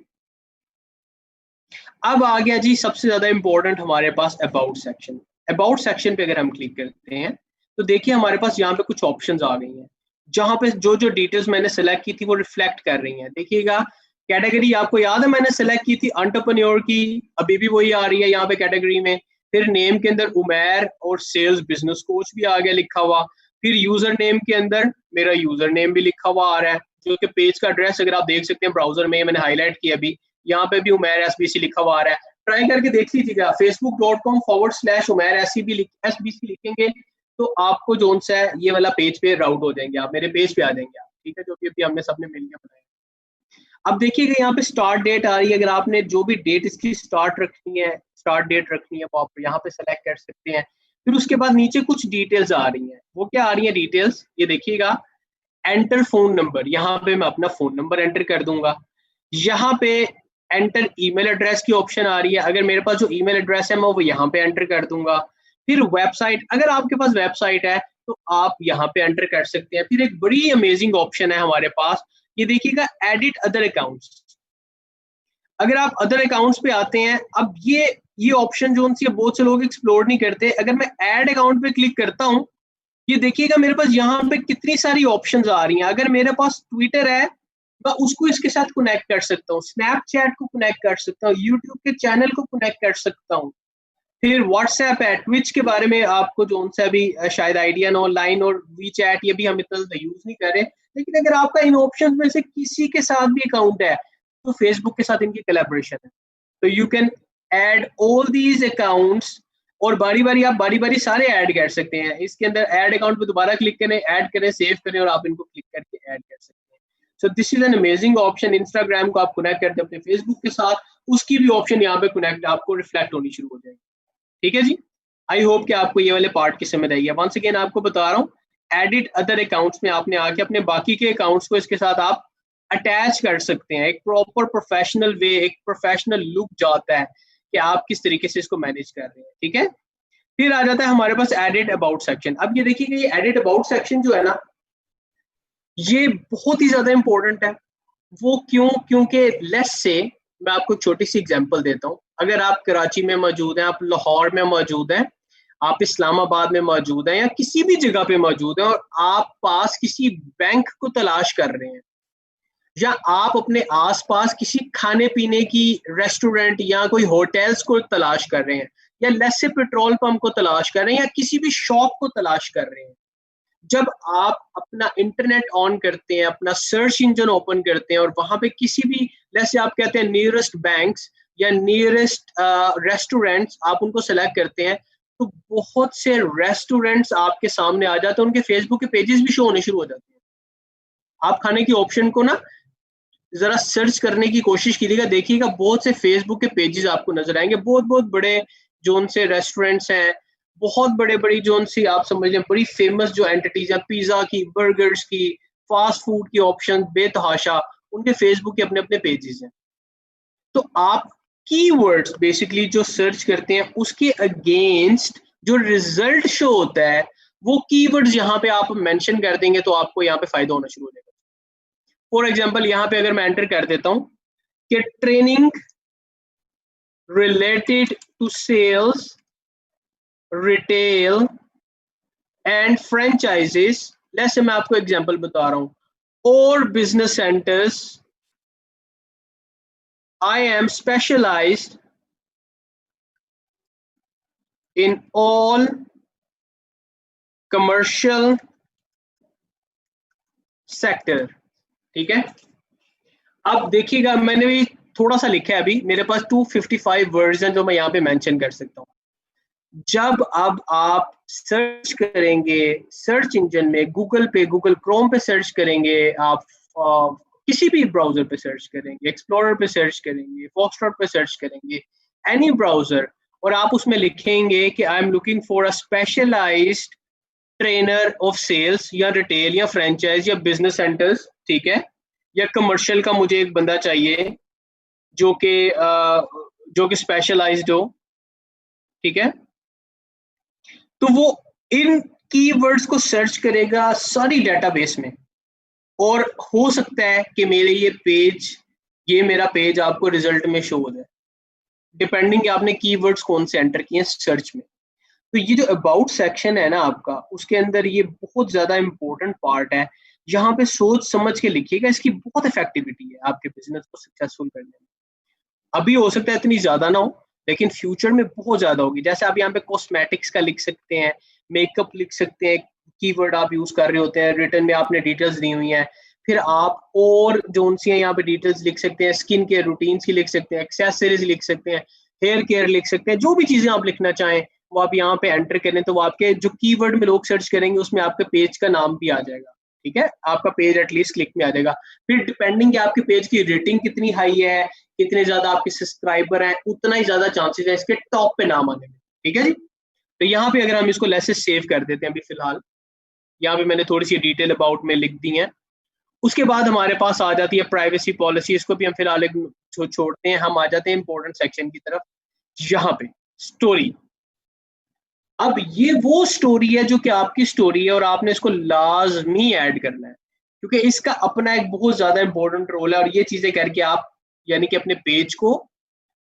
अब आ गया जी सबसे ज्यादा इंपॉर्टेंट हमारे पास अबाउट सेक्शन। अबाउट सेक्शन पे अगर हम क्लिक करते हैं तो देखिए हमारे पास यहाँ पे कुछ ऑप्शंस आ गई हैं, जहां पे जो जो डिटेल्स मैंने सेलेक्ट की थी वो रिफ्लेक्ट कर रही हैं। देखिएगा, कैटेगरी आपको याद है मैंने सेलेक्ट की थी एंटरप्रेन्योर की, अभी भी वही आ रही है यहाँ पे कैटेगरी में। फिर नेम के अंदर उमेर और सेल्स बिजनेस कोच भी आ गया लिखा हुआ। फिर यूजर नेम के अंदर मेरा यूजर नेम भी लिखा हुआ आ रहा है, जो कि पेज का एड्रेस अगर आप देख सकते हैं ब्राउजर में, मैंने हाईलाइट किया अभी, यहाँ पे भी उमेर SBC लिखा हुआ आ रहा है। ट्राई करके देख लीजिएगा, facebook.com/उमेर SBC लिखेंगे तो आपको जो सा है ये वाला पेज पे राउट हो जाएंगे, आप मेरे पेज पे आ जाएंगे आप, ठीक है, जो कि अभी हमने सबने मिलकर बनाया। अब देखिएगा यहाँ पे स्टार्ट डेट आ रही है, अगर आपने जो भी डेट इसकी स्टार्ट डेट रखनी है वो आप यहाँ पे सेलेक्ट कर सकते हैं। फिर उसके बाद नीचे कुछ डिटेल्स आ रही हैं, वो क्या आ रही है डिटेल्स, ये देखिएगा, एंटर फोन नंबर, यहाँ पे मैं अपना फोन नंबर एंटर कर दूंगा। यहाँ पे एंटर ईमेल एड्रेस की ऑप्शन आ रही है, अगर मेरे पास जो ईमेल एड्रेस है मैं वो यहाँ पे एंटर कर दूंगा। फिर वेबसाइट, अगर आपके पास वेबसाइट है तो आप यहाँ पे एंटर कर सकते हैं। फिर एक बड़ी अमेजिंग ऑप्शन है हमारे पास, ये देखिएगा, एडिट अदर अकाउंट्स। अगर आप अदर अकाउंट्स पे आते हैं, अब ये ऑप्शन जो उनसे बहुत से लोग एक्सप्लोर नहीं करते। अगर मैं ऐड अकाउंट पे क्लिक करता हूँ, ये देखिएगा मेरे पास यहाँ पे कितनी सारी ऑप्शंस आ रही हैं। अगर मेरे पास ट्विटर है मैं उसको इसके साथ कनेक्ट कर सकता हूँ, स्नैपचैट को कनेक्ट कर सकता हूँ, यूट्यूब के चैनल को कनेक्ट कर सकता हूँ। फिर व्हाट्सएप है, ट्विच के बारे में आपको जो उनसे अभी शायद आइडिया ना, लाइन और वी चैट ये भी हम इतना ज्यादा यूज नहीं कर रहे। लेकिन अगर आपका इन ऑप्शन में से किसी के साथ भी अकाउंट है तो फेसबुक के साथ इनकी कोलैबोरेशन है, तो you can add all these accounts, और बारी बारी सारे ऐड कर सकते हैं। इसके अंदर ऐड अकाउंट पे दोबारा क्लिक करें, ऐड करें, सेव करें और आप इनको क्लिक करके ऐड कर सकते हैं। सो this is an amazing option. Instagram को आप कनेक्ट करते हैं अपने फेसबुक के साथ, उसकी भी ऑप्शन यहाँ पे कनेक्ट आपको रिफ्लेक्ट होनी शुरू हो जाएगी, ठीक है जी। आई होप कि आपको ये वाले पार्ट की समझ आई है। वंस अगेन आपको बता रहा हूँ, एडिट अदर अकाउंट्स में आपने आके अपने बाकी के अकाउंट्स को इसके साथ आप अटैच कर सकते हैं। एक प्रॉपर प्रोफेशनल वे, एक प्रोफेशनल लुक जाता है कि आप किस तरीके से इसको मैनेज कर रहे हैं, ठीक है। फिर आ जाता है हमारे पास एडिट अबाउट सेक्शन। अब ये देखिए ये एडिट अबाउट सेक्शन जो है ना, ये बहुत ही ज्यादा इंपॉर्टेंट है। वो क्यों? क्योंकि लेट्स से मैं आपको छोटी सी एग्जांपल देता हूँ। अगर आप कराची में मौजूद हैं, आप लाहौर में मौजूद हैं, आप इस्लामाबाद में मौजूद हैं, या किसी भी जगह पे मौजूद हैं और आप पास किसी बैंक को तलाश कर रहे हैं, या आप अपने आसपास किसी खाने पीने की रेस्टोरेंट या कोई होटल्स को तलाश कर रहे हैं, या लेट्स से पेट्रोल पंप को तलाश कर रहे हैं, या किसी भी शॉप को तलाश कर रहे हैं, जब आप अपना इंटरनेट ऑन करते हैं, अपना सर्च इंजन ओपन करते हैं और वहां पे किसी भी, जैसे आप कहते हैं नियरेस्ट बैंक्स या नियरेस्ट रेस्टोरेंट्स, आप उनको सेलेक्ट करते हैं, तो बहुत से रेस्टोरेंट्स आपके सामने आ जाते हैं, उनके फेसबुक के पेजेस भी शो होने शुरू हो जाते हैं। आप खाने की ऑप्शन को ना जरा सर्च करने की कोशिश कीजिएगा, देखिएगा बहुत से फेसबुक के पेजेस आपको नजर आएंगे, बहुत बहुत बड़े जो उनसे रेस्टोरेंट्स हैं, बहुत बड़े बड़ी जो उनसी आप समझ लें बड़ी फेमस जो एंटिटीज हैं, पिज्जा की, बर्गर्स की, फास्ट फूड की ऑप्शन बेतहाशा, उनके फेसबुक के अपने अपने पेजेस हैं। तो आप कीवर्ड्स बेसिकली जो सर्च करते हैं उसके अगेंस्ट जो रिजल्ट शो होता है, वो कीवर्ड्स यहाँ पे आप मेंशन कर देंगे तो आपको यहाँ पे फायदा होना शुरू हो जाएगा। फॉर एग्जाम्पल यहाँ पे अगर मैं एंटर कर देता हूँ कि training related to sales, retail and franchises, जैसे मैं आपको एग्जांपल बता रहा हूं, और business centers, I am specialized in all commercial sector। ठीक है, अब देखिएगा मैंने भी थोड़ा सा लिखा है, अभी मेरे पास 255 वर्ड्स हैं जो मैं यहाँ पे मेंशन कर सकता हूँ। जब अब आप सर्च करेंगे सर्च इंजन में, गूगल पे, गूगल क्रोम पे सर्च करेंगे, आप किसी भी ब्राउजर पे सर्च करेंगे, एक्सप्लोरर पे सर्च करेंगे, फॉक्सट्रॉट पे सर्च करेंगे, एनी ब्राउजर, और आप उसमें लिखेंगे कि I am looking for a specialised trainer of sales या रिटेल या फ्रेंचाइज या बिजनेस सेंटर्स, ठीक है, या कमर्शियल का मुझे एक बंदा चाहिए जो कि स्पेशलाइज्ड हो, ठीक है, तो वो इन कीवर्ड्स को सर्च करेगा सारी डेटाबेस में, और हो सकता है कि ये मेरा पेज आपको रिजल्ट में शो हो जाए, डिपेंडिंग आपने कीवर्ड्स कौन से एंटर किए सर्च में। तो ये जो अबाउट सेक्शन है ना आपका, उसके अंदर ये बहुत ज्यादा इंपॉर्टेंट पार्ट है, यहाँ पे सोच समझ के लिखिएगा, इसकी बहुत इफेक्टिविटी है आपके बिजनेस को सक्सेसफुल करने में। अभी हो सकता है इतनी ज्यादा ना हो, लेकिन फ्यूचर में बहुत ज्यादा होगी। जैसे आप यहाँ पे कॉस्मेटिक्स का लिख सकते हैं, मेकअप लिख सकते हैं, कीवर्ड आप यूज कर रहे होते हैं, रिटर्न में आपने डिटेल्स दी हुई हैं, फिर आप और जो सी हैं यहाँ पे डिटेल्स लिख सकते हैं, स्किन केयर रूटीन्स की लिख सकते हैं, एक्सेसरीज लिख सकते हैं, हेयर केयर लिख सकते हैं, जो भी चीजें आप लिखना चाहें वो आप यहाँ पे एंटर करें, तो वो आपके जो कीवर्ड में लोग सर्च करेंगे उसमें आपके पेज का नाम भी आ जाएगा, ठीक है, आपका पेज एटलीस्ट क्लिक में आ जाएगा। फिर डिपेंडिंग आपके पेज की रेटिंग कितनी हाई है, कितने ज्यादा आपके सब्सक्राइबर हैं, उतना ही ज्यादा चांसेस है इसके टॉप पे नाम आने में, ठीक है जी। तो यहाँ पे अगर हम इसको लेसे सेव कर देते हैं, अभी फिलहाल यहाँ पे मैंने थोड़ी सी डिटेल अबाउट में लिख दी है। उसके बाद हमारे पास आ जाती है प्राइवेसी पॉलिसी, इसको भी हम फिलहाल एक छोड़ते हैं, हम आ जाते हैं इंपॉर्टेंट सेक्शन की तरफ। यहाँ पे स्टोरी, अब ये वो स्टोरी है जो कि आपकी स्टोरी है और आपने इसको लाजमी ऐड करना है, क्योंकि इसका अपना एक बहुत ज्यादा इंपॉर्टेंट रोल है, और ये चीजें करके आप यानी कि अपने पेज को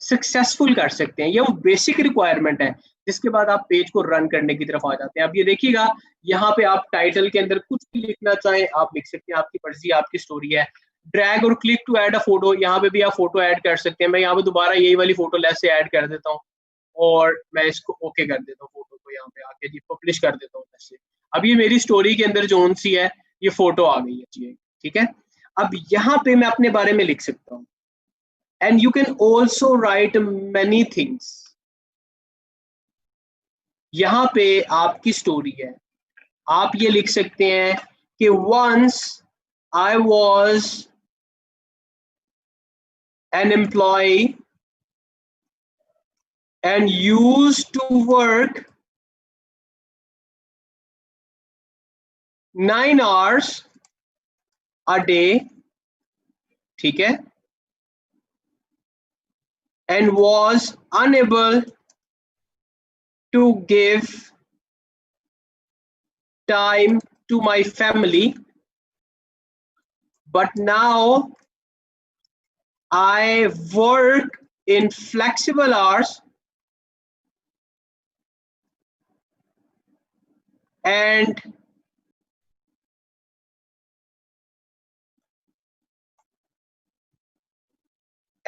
सक्सेसफुल कर सकते हैं। ये वो बेसिक रिक्वायरमेंट है, जिसके बाद आप पेज को रन करने की तरफ आ जाते हैं। अब ये देखिएगा यहाँ पे आप टाइटल के अंदर कुछ भी लिखना चाहें आप लिख सकते हैं, आपकी मर्जी, आपकी स्टोरी है। ड्रैग और click to add a photo, यहाँ पे भी आप फोटो ऐड कर सकते हैं। मैं यहाँ पे दोबारा यही वाली फोटो लेस से ऐड कर देता हूँ और मैं इसको ओके कर देता हूँ, फोटो को यहाँ पे आके जी पब्लिश कर देता हूँ ऐसे। अब ये मेरी स्टोरी के अंदर जो सी है ये फोटो आ गई है जी, ठीक है। अब यहाँ पे मैं अपने बारे में लिख सकता हूँ, and you can also write many things। यहाँ पे आपकी स्टोरी है, आप ये लिख सकते हैं कि once I was an employee and used to work 9 hours a day, ठीक है, and was unable to give time to my family, but now I work in flexible hours and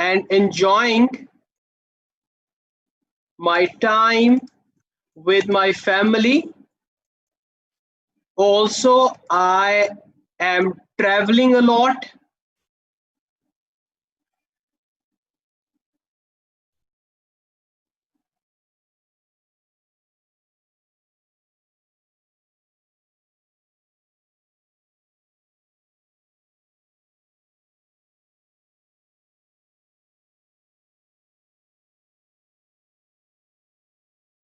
and enjoying my time with my family. Also, I am traveling a lot.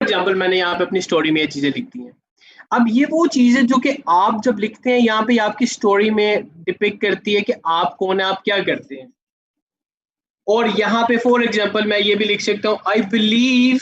Example मैंने यहाँ पे अपनी story में ये चीजें लिख दी हैं। अब ये वो चीजें जो कि आप जब लिखते हैं यहाँ पे आपकी स्टोरी में डिपिक्ट करती है कि आप कौन है, आप क्या करते हैं। और यहाँ पे फॉर एग्जाम्पल मैं ये भी लिख सकता हूँ, आई बिलीव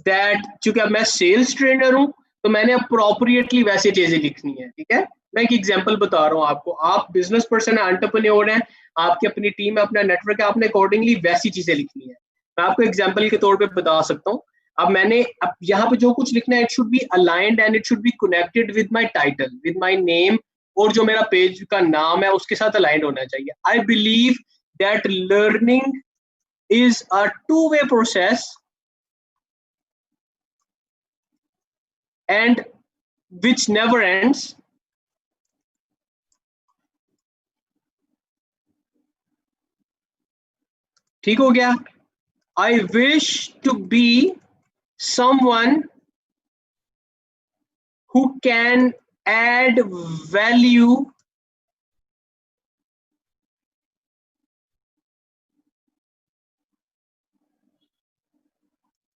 दैट, चूंकि अब मैं सेल्स ट्रेनर हूँ तो मैंने अप्रोप्रिएटली वैसे चीजें लिखनी है। ठीक है, मैं एक एग्जाम्पल बता रहा हूँ आपको, आप बिजनेस पर्सन है, एंटरप्रेन्योर हैं, आपकी अपनी टीम है, अपना नेटवर्क है, आपने अकॉर्डिंगली वैसी चीजें लिखनी है। मैं आपको एग्जाम्पल के तौर पे बता सकता हूँ। अब मैंने अब यहाँ पे जो कुछ लिखना है, it should be aligned and it should be connected with my title, with my name, और जो मेरा पेज का नाम है उसके साथ अलाइंड होना चाहिए। I believe that learning is a two way process and which never ends. ठीक हो गया? I wish to be someone who can add value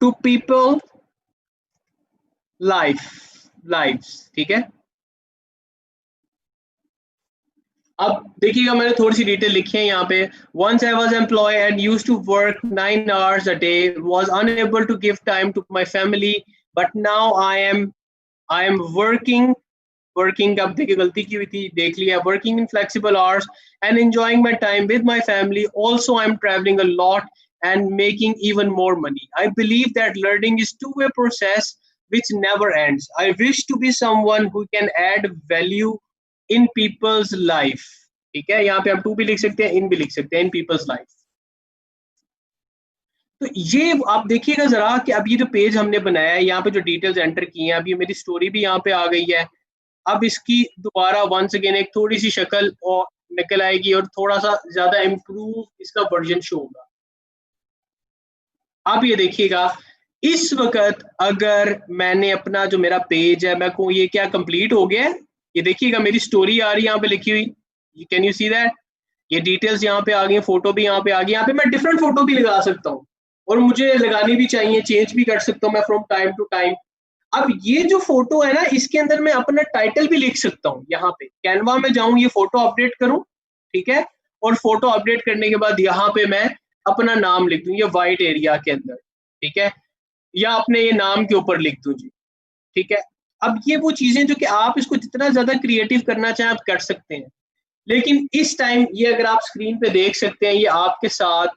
to people lives। ठीक है, अब देखिएगा मैंने थोड़ी सी डिटेल लिखी है यहाँ पे। Once I was employed and used to work 9 hours a day, was unable to give time to my family, but now I am working, अब देखिए गलती की हुई थी, देख लिया, working in flexible hours and enjoying my time with my family. Also, I'm traveling a lot and making even more money. I believe that learning is two-way process which never ends. I wish to be someone who can add value in people's life। ठीक है, यहाँ पे आप to भी लिख सकते हैं, इन भी लिख सकते हैं, इन people's life। तो ये आप देखिएगा जरा कि अब ये जो पेज हमने बनाया है, यहाँ पे जो डिटेल्स एंटर की हैं, अब ये मेरी स्टोरी भी यहाँ पे आ गई है। अब इसकी दोबारा वंस अगेन एक थोड़ी सी शक्ल और निकल आएगी और थोड़ा सा ज्यादा इम्प्रूव इसका वर्जन शो होगा। अब ये देखिएगा, इस वक्त अगर मैंने अपना जो मेरा पेज है, मैं कहूँ ये क्या कंप्लीट हो गया है, ये देखिएगा मेरी स्टोरी आ रही है यहाँ पे लिखी हुई, कैन यू सी दैट? ये डिटेल्स यहाँ पे आ गई, फोटो भी यहाँ पे आ गई। यहाँ पे मैं डिफरेंट फोटो भी लगा सकता हूँ और मुझे लगानी भी चाहिए, चेंज भी कर सकता हूँ मैं फ्रॉम टाइम टू टाइम। अब ये जो फोटो है ना, इसके अंदर मैं अपना टाइटल भी लिख सकता हूँ। यहाँ पे कैनवा में जाऊं, ये फोटो अपडेट करूं, ठीक है, और फोटो अपडेट करने के बाद यहाँ पे मैं अपना नाम लिख दूं, ये व्हाइट एरिया के अंदर, ठीक है, या अपने ये नाम के ऊपर लिख दूं जी। ठीक है, अब ये वो चीजें जो कि आप इसको जितना ज्यादा क्रिएटिव करना चाहें आप कर सकते हैं, लेकिन इस टाइम ये अगर आप स्क्रीन पे देख सकते हैं, ये आपके साथ,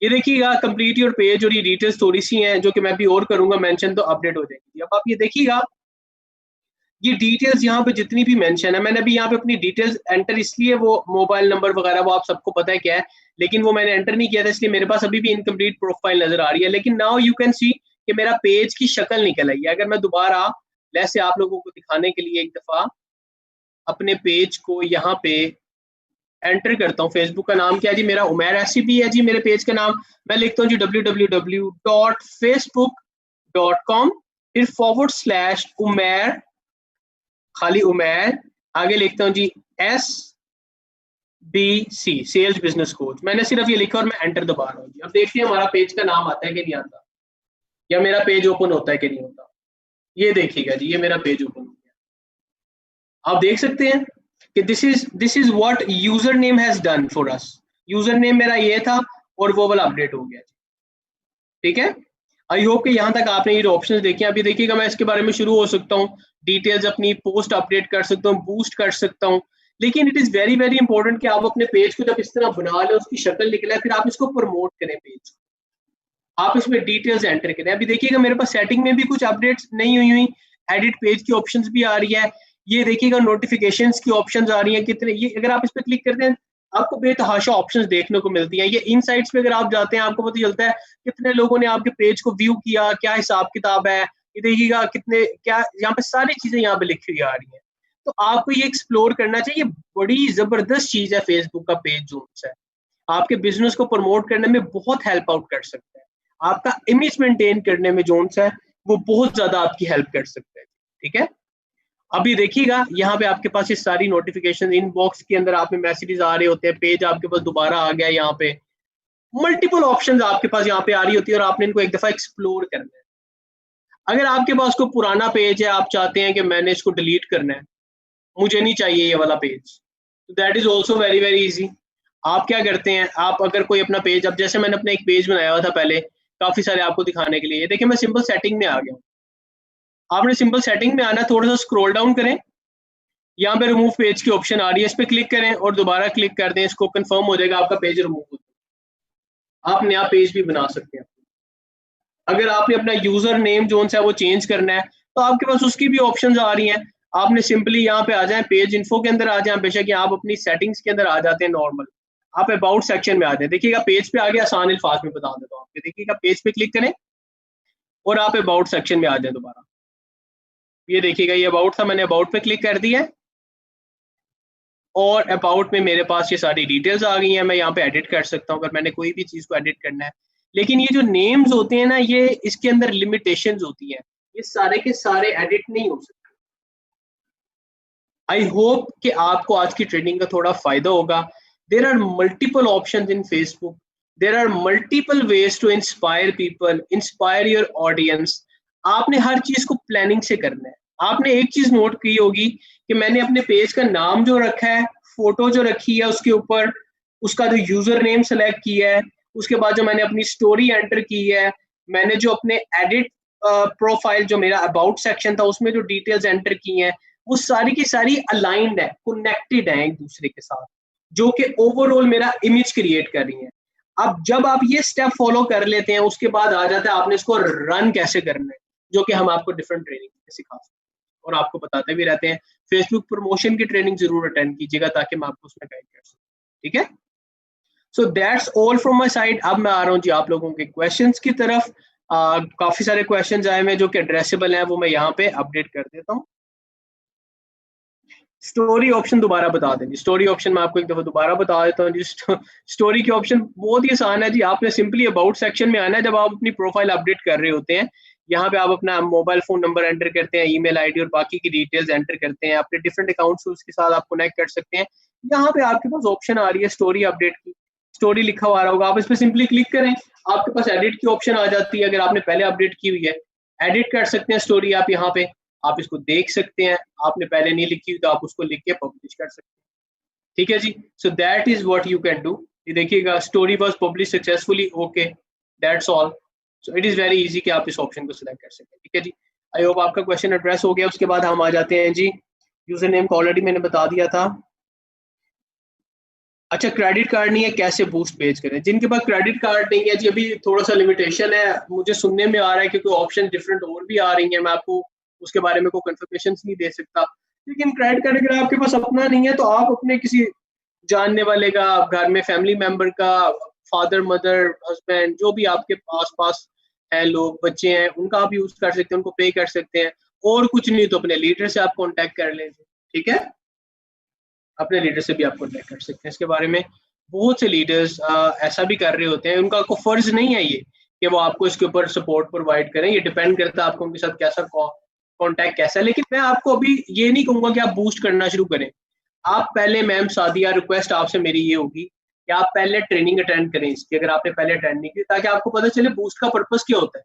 ये देखिएगा कंप्लीट योर पेज, और ये डिटेल्स थोड़ी सी हैं जो कि मैं भी और करूंगा मेंशन, तो अपडेट हो जाएगी। अब आप ये देखिएगा, ये डिटेल्स यहाँ पे जितनी भी मेंशन है, मैंने अभी यहाँ पे अपनी डिटेल्स एंटर, इसलिए वो मोबाइल नंबर वगैरह वो आप सबको पता है क्या है, लेकिन वो मैंने एंटर नहीं किया था, इसलिए मेरे पास अभी भी इनकम्प्लीट प्रोफाइल नजर आ रही है। लेकिन नाउ यू कैन सी कि मेरा पेज की शक्ल निकल आई है। अगर मैं दोबारा वैसे आप लोगों को दिखाने के लिए एक दफा अपने पेज को यहाँ पे एंटर करता हूँ, फेसबुक का नाम क्या है जी मेरा, उमैर SCP है जी मेरे पेज का नाम। मैं लिखता हूँ जी www.facebook.com, फिर /उमैर, खाली उमैर, आगे लिखता हूँ जी SBC, सेल्स बिजनेस कोच। मैंने सिर्फ ये लिखा और मैं एंटर दबा रहा हूँ जी। अब देखते हैं हमारा पेज का नाम आता है कि नहीं आता, या मेरा पेज ओपन होता है कि नहीं होता। ये देखिएगा जी, ये मेरा पेज ओपन हो गया। आप देख सकते हैं कि this is what user name has done for us. User name मेरा ये था और वो वाला अपडेट हो गया। ठीक है, आई होप कि यहाँ तक आपने ये ऑप्शंस देखे। अभी देखिएगा मैं इसके बारे में शुरू हो सकता हूँ, डिटेल्स अपनी पोस्ट अपडेट कर सकता हूँ, बूस्ट कर सकता हूँ, लेकिन it is very very important कि आप अपने पेज को जब इस तरह बना लें, उसकी शक्ल निकले, फिर आप इसको प्रमोट करें पेज, आप इसमें डिटेल्स एंटर करें। अभी देखिएगा मेरे पास सेटिंग में भी कुछ अपडेट्स नहीं हुई, एडिट पेज की ऑप्शंस भी आ रही है। ये देखिएगा नोटिफिकेशंस की ऑप्शंस आ रही हैं कितने, ये अगर आप इस पर क्लिक करते हैं आपको बेतहाशा ऑप्शंस देखने को मिलती हैं। ये इनसाइट्स पे अगर आप जाते हैं आपको पता चलता है कितने लोगों ने आपके पेज को व्यू किया, क्या हिसाब किताब है, ये देखिएगा कितने क्या यहाँ पे सारी चीजें यहाँ पे लिखी हुई आ रही हैं। तो आपको ये एक्सप्लोर करना चाहिए। बड़ी जबरदस्त चीज है फेसबुक का पेज जो है, आपके बिजनेस को प्रमोट करने में बहुत हेल्प आउट कर सकता है, आपका इमेज मेंटेन करने में जो है वो बहुत ज्यादा आपकी हेल्प कर सकता है। ठीक है, अभी देखिएगा यहाँ पे आपके पास ये सारी नोटिफिकेशन इनबॉक्स के अंदर आप में मैसेजेस आ रहे होते हैं, पेज आपके पास दोबारा आ गया, यहाँ पे मल्टीपल ऑप्शंस आपके पास यहाँ पे आ रही होती है और आपने इनको एक दफा एक्सप्लोर करना है। अगर आपके पास कोई पुराना पेज है, आप चाहते हैं कि मैंने इसको डिलीट करना है, मुझे नहीं चाहिए ये वाला पेज, तो that is also very very easy. आप क्या करते हैं, आप अगर कोई अपना पेज, अब जैसे मैंने अपना एक पेज बनाया हुआ था पहले काफी सारे आपको दिखाने के लिए, देखिए मैं सिंपल सेटिंग में आ गया हूँ। आपने सिंपल सेटिंग में आना, थोड़ा सा स्क्रॉल डाउन करें, यहाँ पे रिमूव पेज की ऑप्शन आ रही है, इस पे क्लिक करें और दोबारा क्लिक कर दें, इसको कंफर्म हो जाएगा, आपका पेज रिमूव हो जाएगा। आप नया पेज भी बना सकते हैं। अगर आपने अपना यूजर नेम जो है वो चेंज करना है तो आपके पास उसकी भी ऑप्शंस आ रही हैं। आपने सिंपली यहाँ पे आ जाए, पेज इन्फो के अंदर आ जाए, बेशक आप अपनी सेटिंग्स के अंदर आ जाते हैं नॉर्मल, आप अबाउट सेक्शन में आ जाए, देखिएगा पेज पे आ गया, आसान अल्फाज में बता देता हूँ आपको, देखिएगा पेज पे क्लिक करें और आप अबाउट सेक्शन में आ जाए दोबारा। ये देखिएगा ये अबाउट था, मैंने अबाउट पे क्लिक कर दिया और अबाउट में मेरे पास ये सारी डिटेल्स आ गई हैं। मैं यहाँ पे एडिट कर सकता हूँ अगर मैंने कोई भी चीज को एडिट करना है, लेकिन ये जो नेम्स होते हैं ना, ये इसके अंदर लिमिटेशंस होती हैं, ये सारे के सारे एडिट नहीं हो सकते। आई होप कि आपको आज की ट्रेनिंग का थोड़ा फायदा होगा। There are multiple options in Facebook, there are multiple ways to inspire people, inspire your audience. आपने हर चीज को प्लानिंग से करना है। आपने एक चीज नोट की होगी कि मैंने अपने पेज का नाम जो रखा है, फोटो जो रखी है उसके ऊपर, उसका जो यूजर नेम सेलेक्ट किया है, उसके बाद जो मैंने अपनी स्टोरी एंटर की है, मैंने जो अपने एडिट प्रोफाइल जो मेरा अबाउट सेक्शन था उसमें जो डिटेल्स एंटर की हैं, वो सारी की सारी अलाइंड है, कनेक्टेड है एक दूसरे के साथ, जो कि ओवरऑल मेरा इमेज क्रिएट कर रही है। अब जब आप ये स्टेप फॉलो कर लेते हैं, उसके बाद आ जाता है आपने इसको रन कैसे करना है, जो कि हम आपको डिफरेंट ट्रेनिंग में सिखा सकते हैं और आपको बताते भी रहते हैं। फेसबुक प्रमोशन की ट्रेनिंग जरूर अटेंड कीजिएगा ताकि मैं आपको उसमें गाइड कर सकूं। ठीक है, so that's all from my side. अब मैं आ रहा हूँ जी आप लोगों के क्वेश्चंस की तरफ। काफी सारे क्वेश्चंस आए हैं जो कि एड्रेसेबल हैं, वो मैं यहाँ पे अपडेट कर देता हूँ। स्टोरी ऑप्शन दोबारा बता दें जी, स्टोरी ऑप्शन मैं आपको एक दफा दोबारा बता देता हूँ जी। स्टोरी की ऑप्शन बहुत ही आसान है जी, आपने सिंपली अबाउट सेक्शन में आना है। जब आप अपनी प्रोफाइल अपडेट कर रहे होते हैं, यहाँ पे आप अपना मोबाइल फोन नंबर एंटर करते हैं, ईमेल आईडी और बाकी की डिटेल्स एंटर करते हैं, अपने डिफरेंट अकाउंट्स उसके साथ आप कनेक्ट कर सकते हैं। यहाँ पे आपके पास ऑप्शन आ रही है स्टोरी अपडेट की, स्टोरी लिखा हुआ आ रहा होगा, आप इस पर सिंपली क्लिक करें, आपके पास एडिट की ऑप्शन आ जाती है। अगर आपने पहले अपडेट की हुई है, एडिट कर सकते हैं स्टोरी आप यहाँ पे, आप इसको देख सकते हैं। आपने पहले नहीं लिखी हुई तो आप उसको लिख के पब्लिश कर सकते हैं। ठीक है जी, so that is what you can do. ये देखिएगा story was publish successfully, okay, that's all. So it is very easy कि आप इस ऑप्शन को सिलेक्ट कर सकें। ठीक है जी, आई होप आपका क्वेश्चन एड्रेस हो गया। उसके बाद हम आ जाते हैं जी, यूजर नेम को ऑलरेडी मैंने बता दिया था। अच्छा, क्रेडिट कार्ड नहीं है, कैसे बूस्ट पेज करें? जिनके पास क्रेडिट कार्ड नहीं है जी, अभी थोड़ा सा लिमिटेशन है, मुझे सुनने में आ रहा है क्योंकि ऑप्शन डिफरेंट और भी आ रही है, मैं आपको उसके बारे में कोई कंफर्मेशन नहीं दे सकता। लेकिन क्रेडिट कार्ड अगर आपके पास अपना नहीं है तो आप अपने किसी जानने वाले का, घर में फैमिली मेंबर का, फादर मदर हस्बैंड, जो भी आपके आस पास है लोग, बच्चे हैं, उनका आप यूज कर सकते हैं, उनको पे कर सकते हैं। और कुछ नहीं तो अपने लीडर से आप कॉन्टेक्ट कर लें। ठीक है, अपने लीडर से भी आप कॉन्टेक्ट कर सकते हैं। इसके बारे में बहुत से लीडर्स ऐसा भी कर रहे होते हैं, उनका को फर्ज नहीं है ये कि वो आपको इसके ऊपर सपोर्ट प्रोवाइड करें, ये डिपेंड करता है आपको उनके साथ कैसा कॉन्टैक्ट कैसा है। लेकिन मैं आपको अभी ये नहीं कहूंगा कि आप बूस्ट करना शुरू करें। आप पहले, मैम सादिया, रिक्वेस्ट आपसे मेरी ये होगी कि आप पहले ट्रेनिंग अटेंड करें इसकी, अगर आपने पहले अटेंड नहीं की, ताकि आपको पता चले बूस्ट का पर्पस क्या होता है।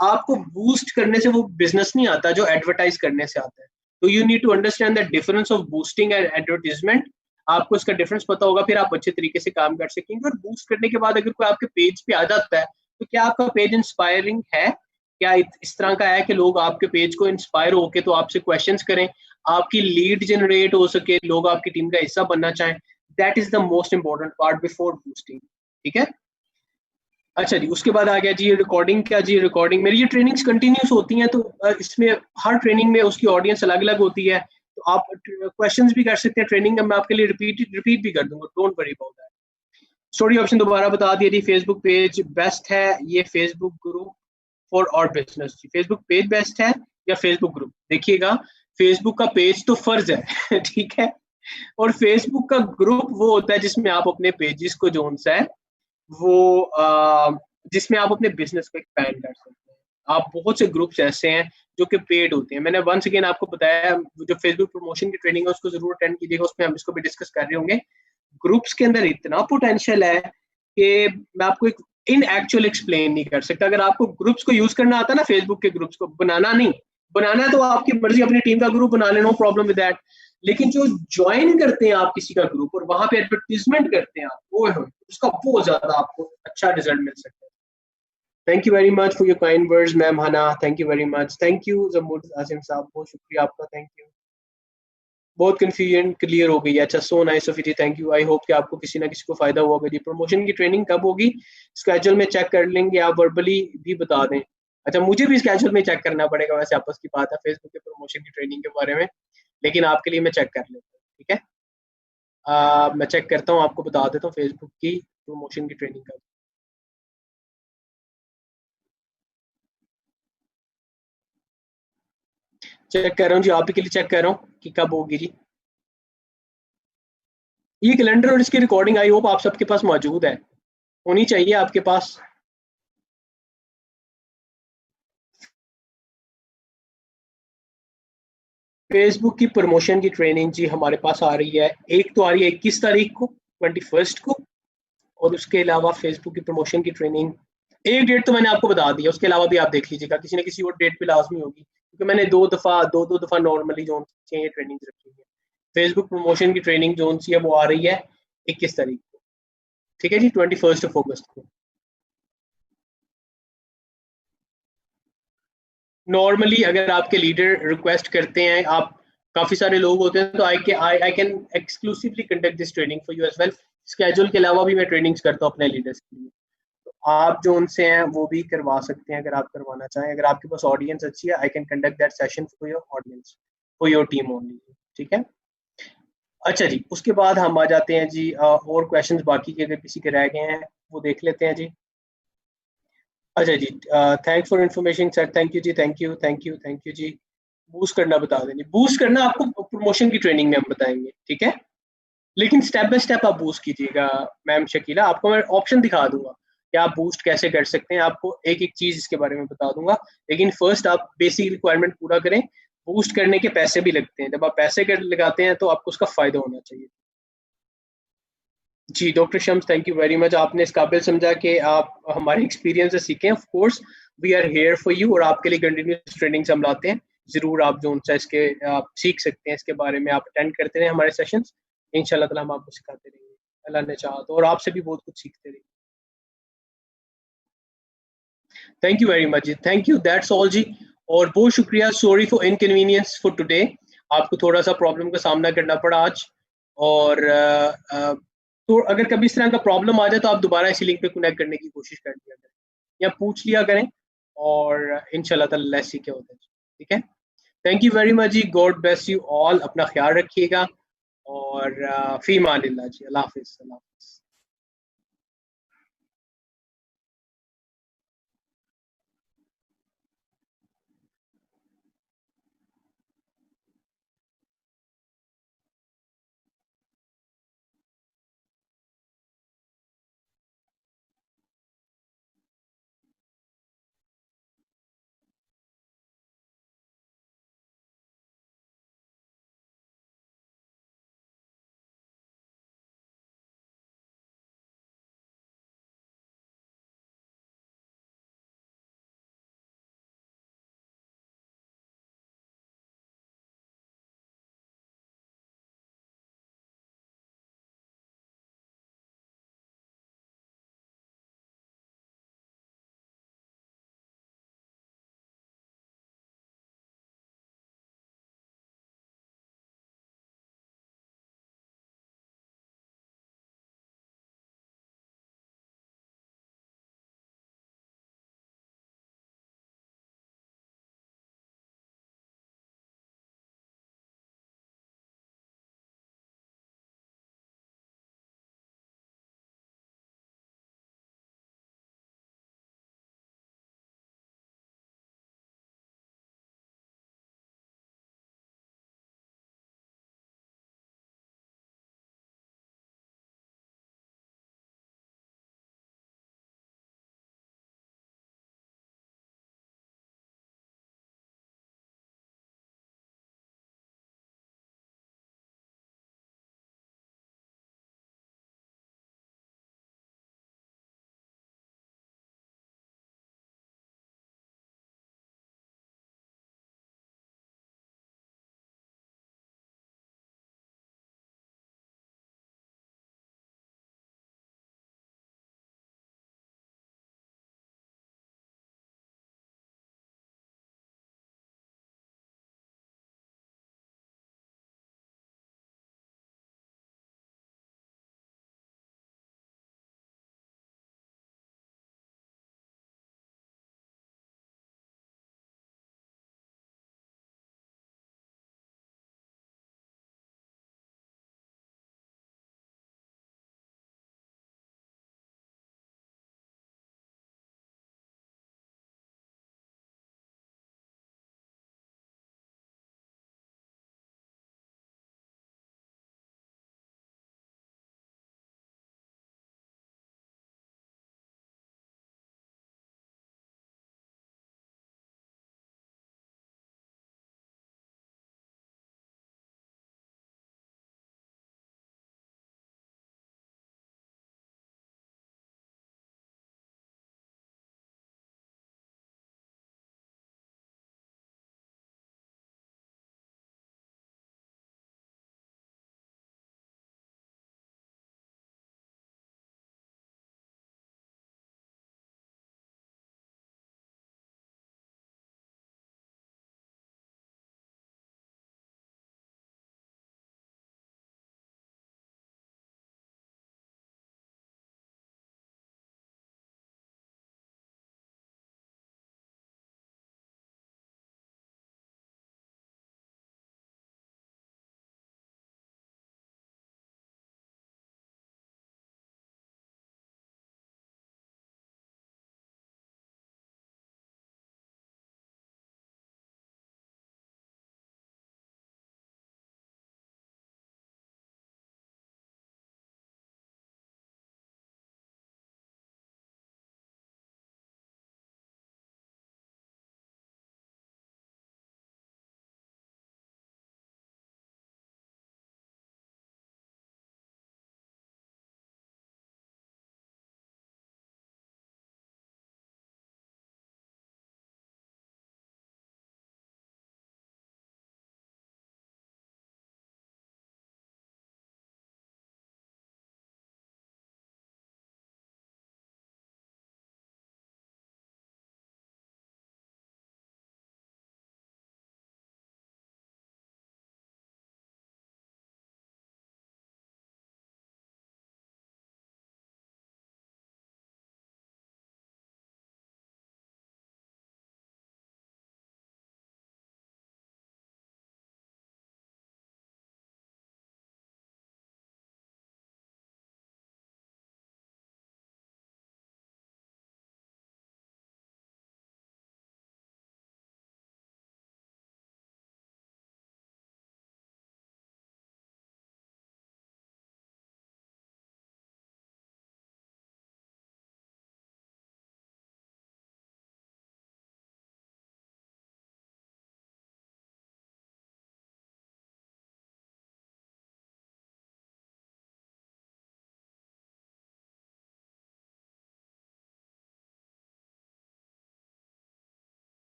आपको बूस्ट करने से वो बिजनेस नहीं आता जो एडवर्टाइज करने से आता है। तो you need to understand the difference of boosting and advertisement. आपको इसका डिफरेंस पता होगा, फिर आप अच्छे तरीके से काम कर सकेंगे। और बूस्ट करने के बाद अगर कोई आपके पेज पे आ जाता है तो क्या आपका पेज इंस्पायरिंग है? क्या इस तरह का है कि लोग आपके पेज को इंस्पायर होके तो आपसे क्वेश्चंस करें, आपकी लीड जनरेट हो सके, लोग आपकी टीम का हिस्सा बनना चाहें? That is the most important part before boosting. ठीक है, अच्छा जी, उसके बाद आ गया जी रिकॉर्डिंग। क्या जी, रिकॉर्डिंग मेरी ये ट्रेनिंग्स कंटिन्यूस होती हैं, तो इसमें हर ट्रेनिंग में उसकी ऑडियंस अलग अलग होती है। तो आप क्वेश्चंस भी कर सकते हैं ट्रेनिंग में, मैं आपके लिए रिपीट भी कर दूंगा, don't worry about that. Story option दोबारा बता दिया जी, फेसबुक पेज बेस्ट है, ये फेसबुक ग्रुप फॉर और बिजनेस। फेसबुक पेज बेस्ट है या फेसबुक ग्रुप? देखिएगा, फेसबुक का पेज तो फर्ज है ठीक है, और फेसबुक का ग्रुप वो होता है जिसमें आप अपने पेजेस को जो है वो जिसमें आप अपने बिजनेस को एक्सपैंड कर सकते हैं। आप बहुत से ग्रुप्स ऐसे हैं जो कि पेड होते हैं। मैंने वंस अगेन आपको बताया, जो फेसबुक प्रमोशन की ट्रेनिंग है उसको जरूर अटेंड कीजिएगा, उसमें हम इसको भी डिस्कस कर रहे होंगे। ग्रुप्स के अंदर इतना पोटेंशियल है कि मैं आपको एक इन एक्चुअल एक्सप्लेन नहीं कर सकता। अगर आपको ग्रुप्स को यूज करना आता ना, फेसबुक के ग्रुप्स को बनाना नहीं, बनाना तो आपकी मर्जी, अपनी टीम का ग्रुप बना लेना, नो प्रॉब्लम विद दैट, लेकिन जो ज्वाइन करते हैं आप किसी का ग्रुप और वहां पे एडवर्टीजमेंट करते हैं आप, वो उसका बहुत ज्यादा आपको अच्छा रिजल्ट मिल सकता है। Thank you very much for your kind words ma'am Hana, thank you very much. Thank you Jamoor Asim sahab, बहुत शुक्रिया आपका, थैंक यू। बहुत कंफ्यूजन क्लियर हो गई है। अच्छा, सो नाइस ऑफ यू जी, थैंक यू। आई होप कि आपको किसी ना किसी को फायदा हुआ होगा जी। प्रमोशन की ट्रेनिंग कब होगी? स्केड्यूल में चेक कर लेंगे, आप वर्बली भी बता दें। अच्छा, मुझे भी स्केड्यूल में चेक करना पड़ेगा, वैसे आपस की बात है फेसबुक के प्रमोशन की ट्रेनिंग के बारे में, लेकिन आपके लिए मैं चेक कर लेता हूँ, ठीक है। मैं चेक करता हूँ, आपको बता देता हूँ फेसबुक की प्रमोशन की ट्रेनिंग का। चेक कर रहा हूँ जी, आप ही के लिए चेक कर रहा हूँ कि कब होगी जी। ये कैलेंडर और इसकी रिकॉर्डिंग आई होप आप सबके पास मौजूद है, होनी चाहिए आपके पास। फेसबुक की प्रमोशन की ट्रेनिंग जी हमारे पास आ रही है, एक तो आ रही है 21 तारीख को, 21 को, और उसके अलावा फेसबुक की प्रमोशन की ट्रेनिंग एक डेट तो मैंने आपको बता दिया, उसके अलावा भी आप देख लीजिएगा, किसी न किसी और डेट पे लाजमी होगी, क्योंकि मैंने दो दफा नॉर्मली जो ये ट्रेनिंग रखी है। फेसबुक प्रमोशन की ट्रेनिंग जो सी है वो आ रही है 21 तारीख को, ठीक है जी, 21 अगस्त को। नॉर्मली अगर आपके लीडर रिक्वेस्ट करते हैं, आप काफी सारे लोग होते हैं, तो I can exclusively conduct this training for you as well. Schedule के अलावा भी मैं ट्रेनिंग्स करता हूँ अपने लीडर्स के लिए, तो आप जो उनसे हैं वो भी करवा सकते हैं अगर आप करवाना चाहें। अगर आपके पास ऑडियंस अच्छी है, I can conduct that session for your audience, for your team only, ठीक है। अच्छा जी, उसके बाद हम आ जाते हैं जी और क्वेश्चंस बाकी के अगर किसी के रह गए हैं वो देख लेते हैं जी। अच्छा जी, thanks for information sir, thank you जी, thank you thank you thank you जी। बूस्ट करना बता देंगे, बूस्ट करना आपको प्रमोशन की ट्रेनिंग में हम बताएंगे, ठीक है, लेकिन स्टेप बाय स्टेप आप बूस्ट कीजिएगा। मैम शकीला, आपको मैं ऑप्शन दिखा दूंगा कि आप बूस्ट कैसे कर सकते हैं, आपको एक एक चीज इसके बारे में बता दूंगा, लेकिन फर्स्ट आप बेसिक रिक्वायरमेंट पूरा करें। बूस्ट करने के पैसे भी लगते हैं, जब आप पैसे लगाते हैं तो आपको उसका फायदा होना चाहिए। जी doctor Shams, thank you very much, आपने इस काबिल समझा कि आप हमारे एक्सपीरियंस से सीखें। Of course we are here for you, और आपके लिए कंटिन्यूस ट्रेनिंग्स हम लाते हैं। जरूर आप जो उनसे इसके आप सीख सकते हैं, इसके बारे में आप अटेंड करते रहे हमारे सेशंस, इंशाल्लाह ताला हम आपको सिखाते रहेंगे, अल्लाह ने चाहा तो, और आपसे भी बहुत कुछ सीखते रहेंगे। थैंक यू वेरी मच जी, थैंक यू, दैट्स ऑल जी, और बहुत शुक्रिया। Sorry for inconvenience for today, आपको थोड़ा सा प्रॉब्लम का सामना करना पड़ा आज, और तो अगर कभी इस तरह का प्रॉब्लम आ जाए तो आप दोबारा इसी लिंक पे कनेक्ट करने की कोशिश कर लिया करें या पूछ लिया करें, और इंशाल्लाह ताला लेट्स सी क्या होता है, ठीक है। थैंक यू वेरी मच जी, गॉड ब्लेस यू ऑल, अपना ख्याल रखिएगा, और फी मानिल्लाह जी, अल्लाह हाफिज़।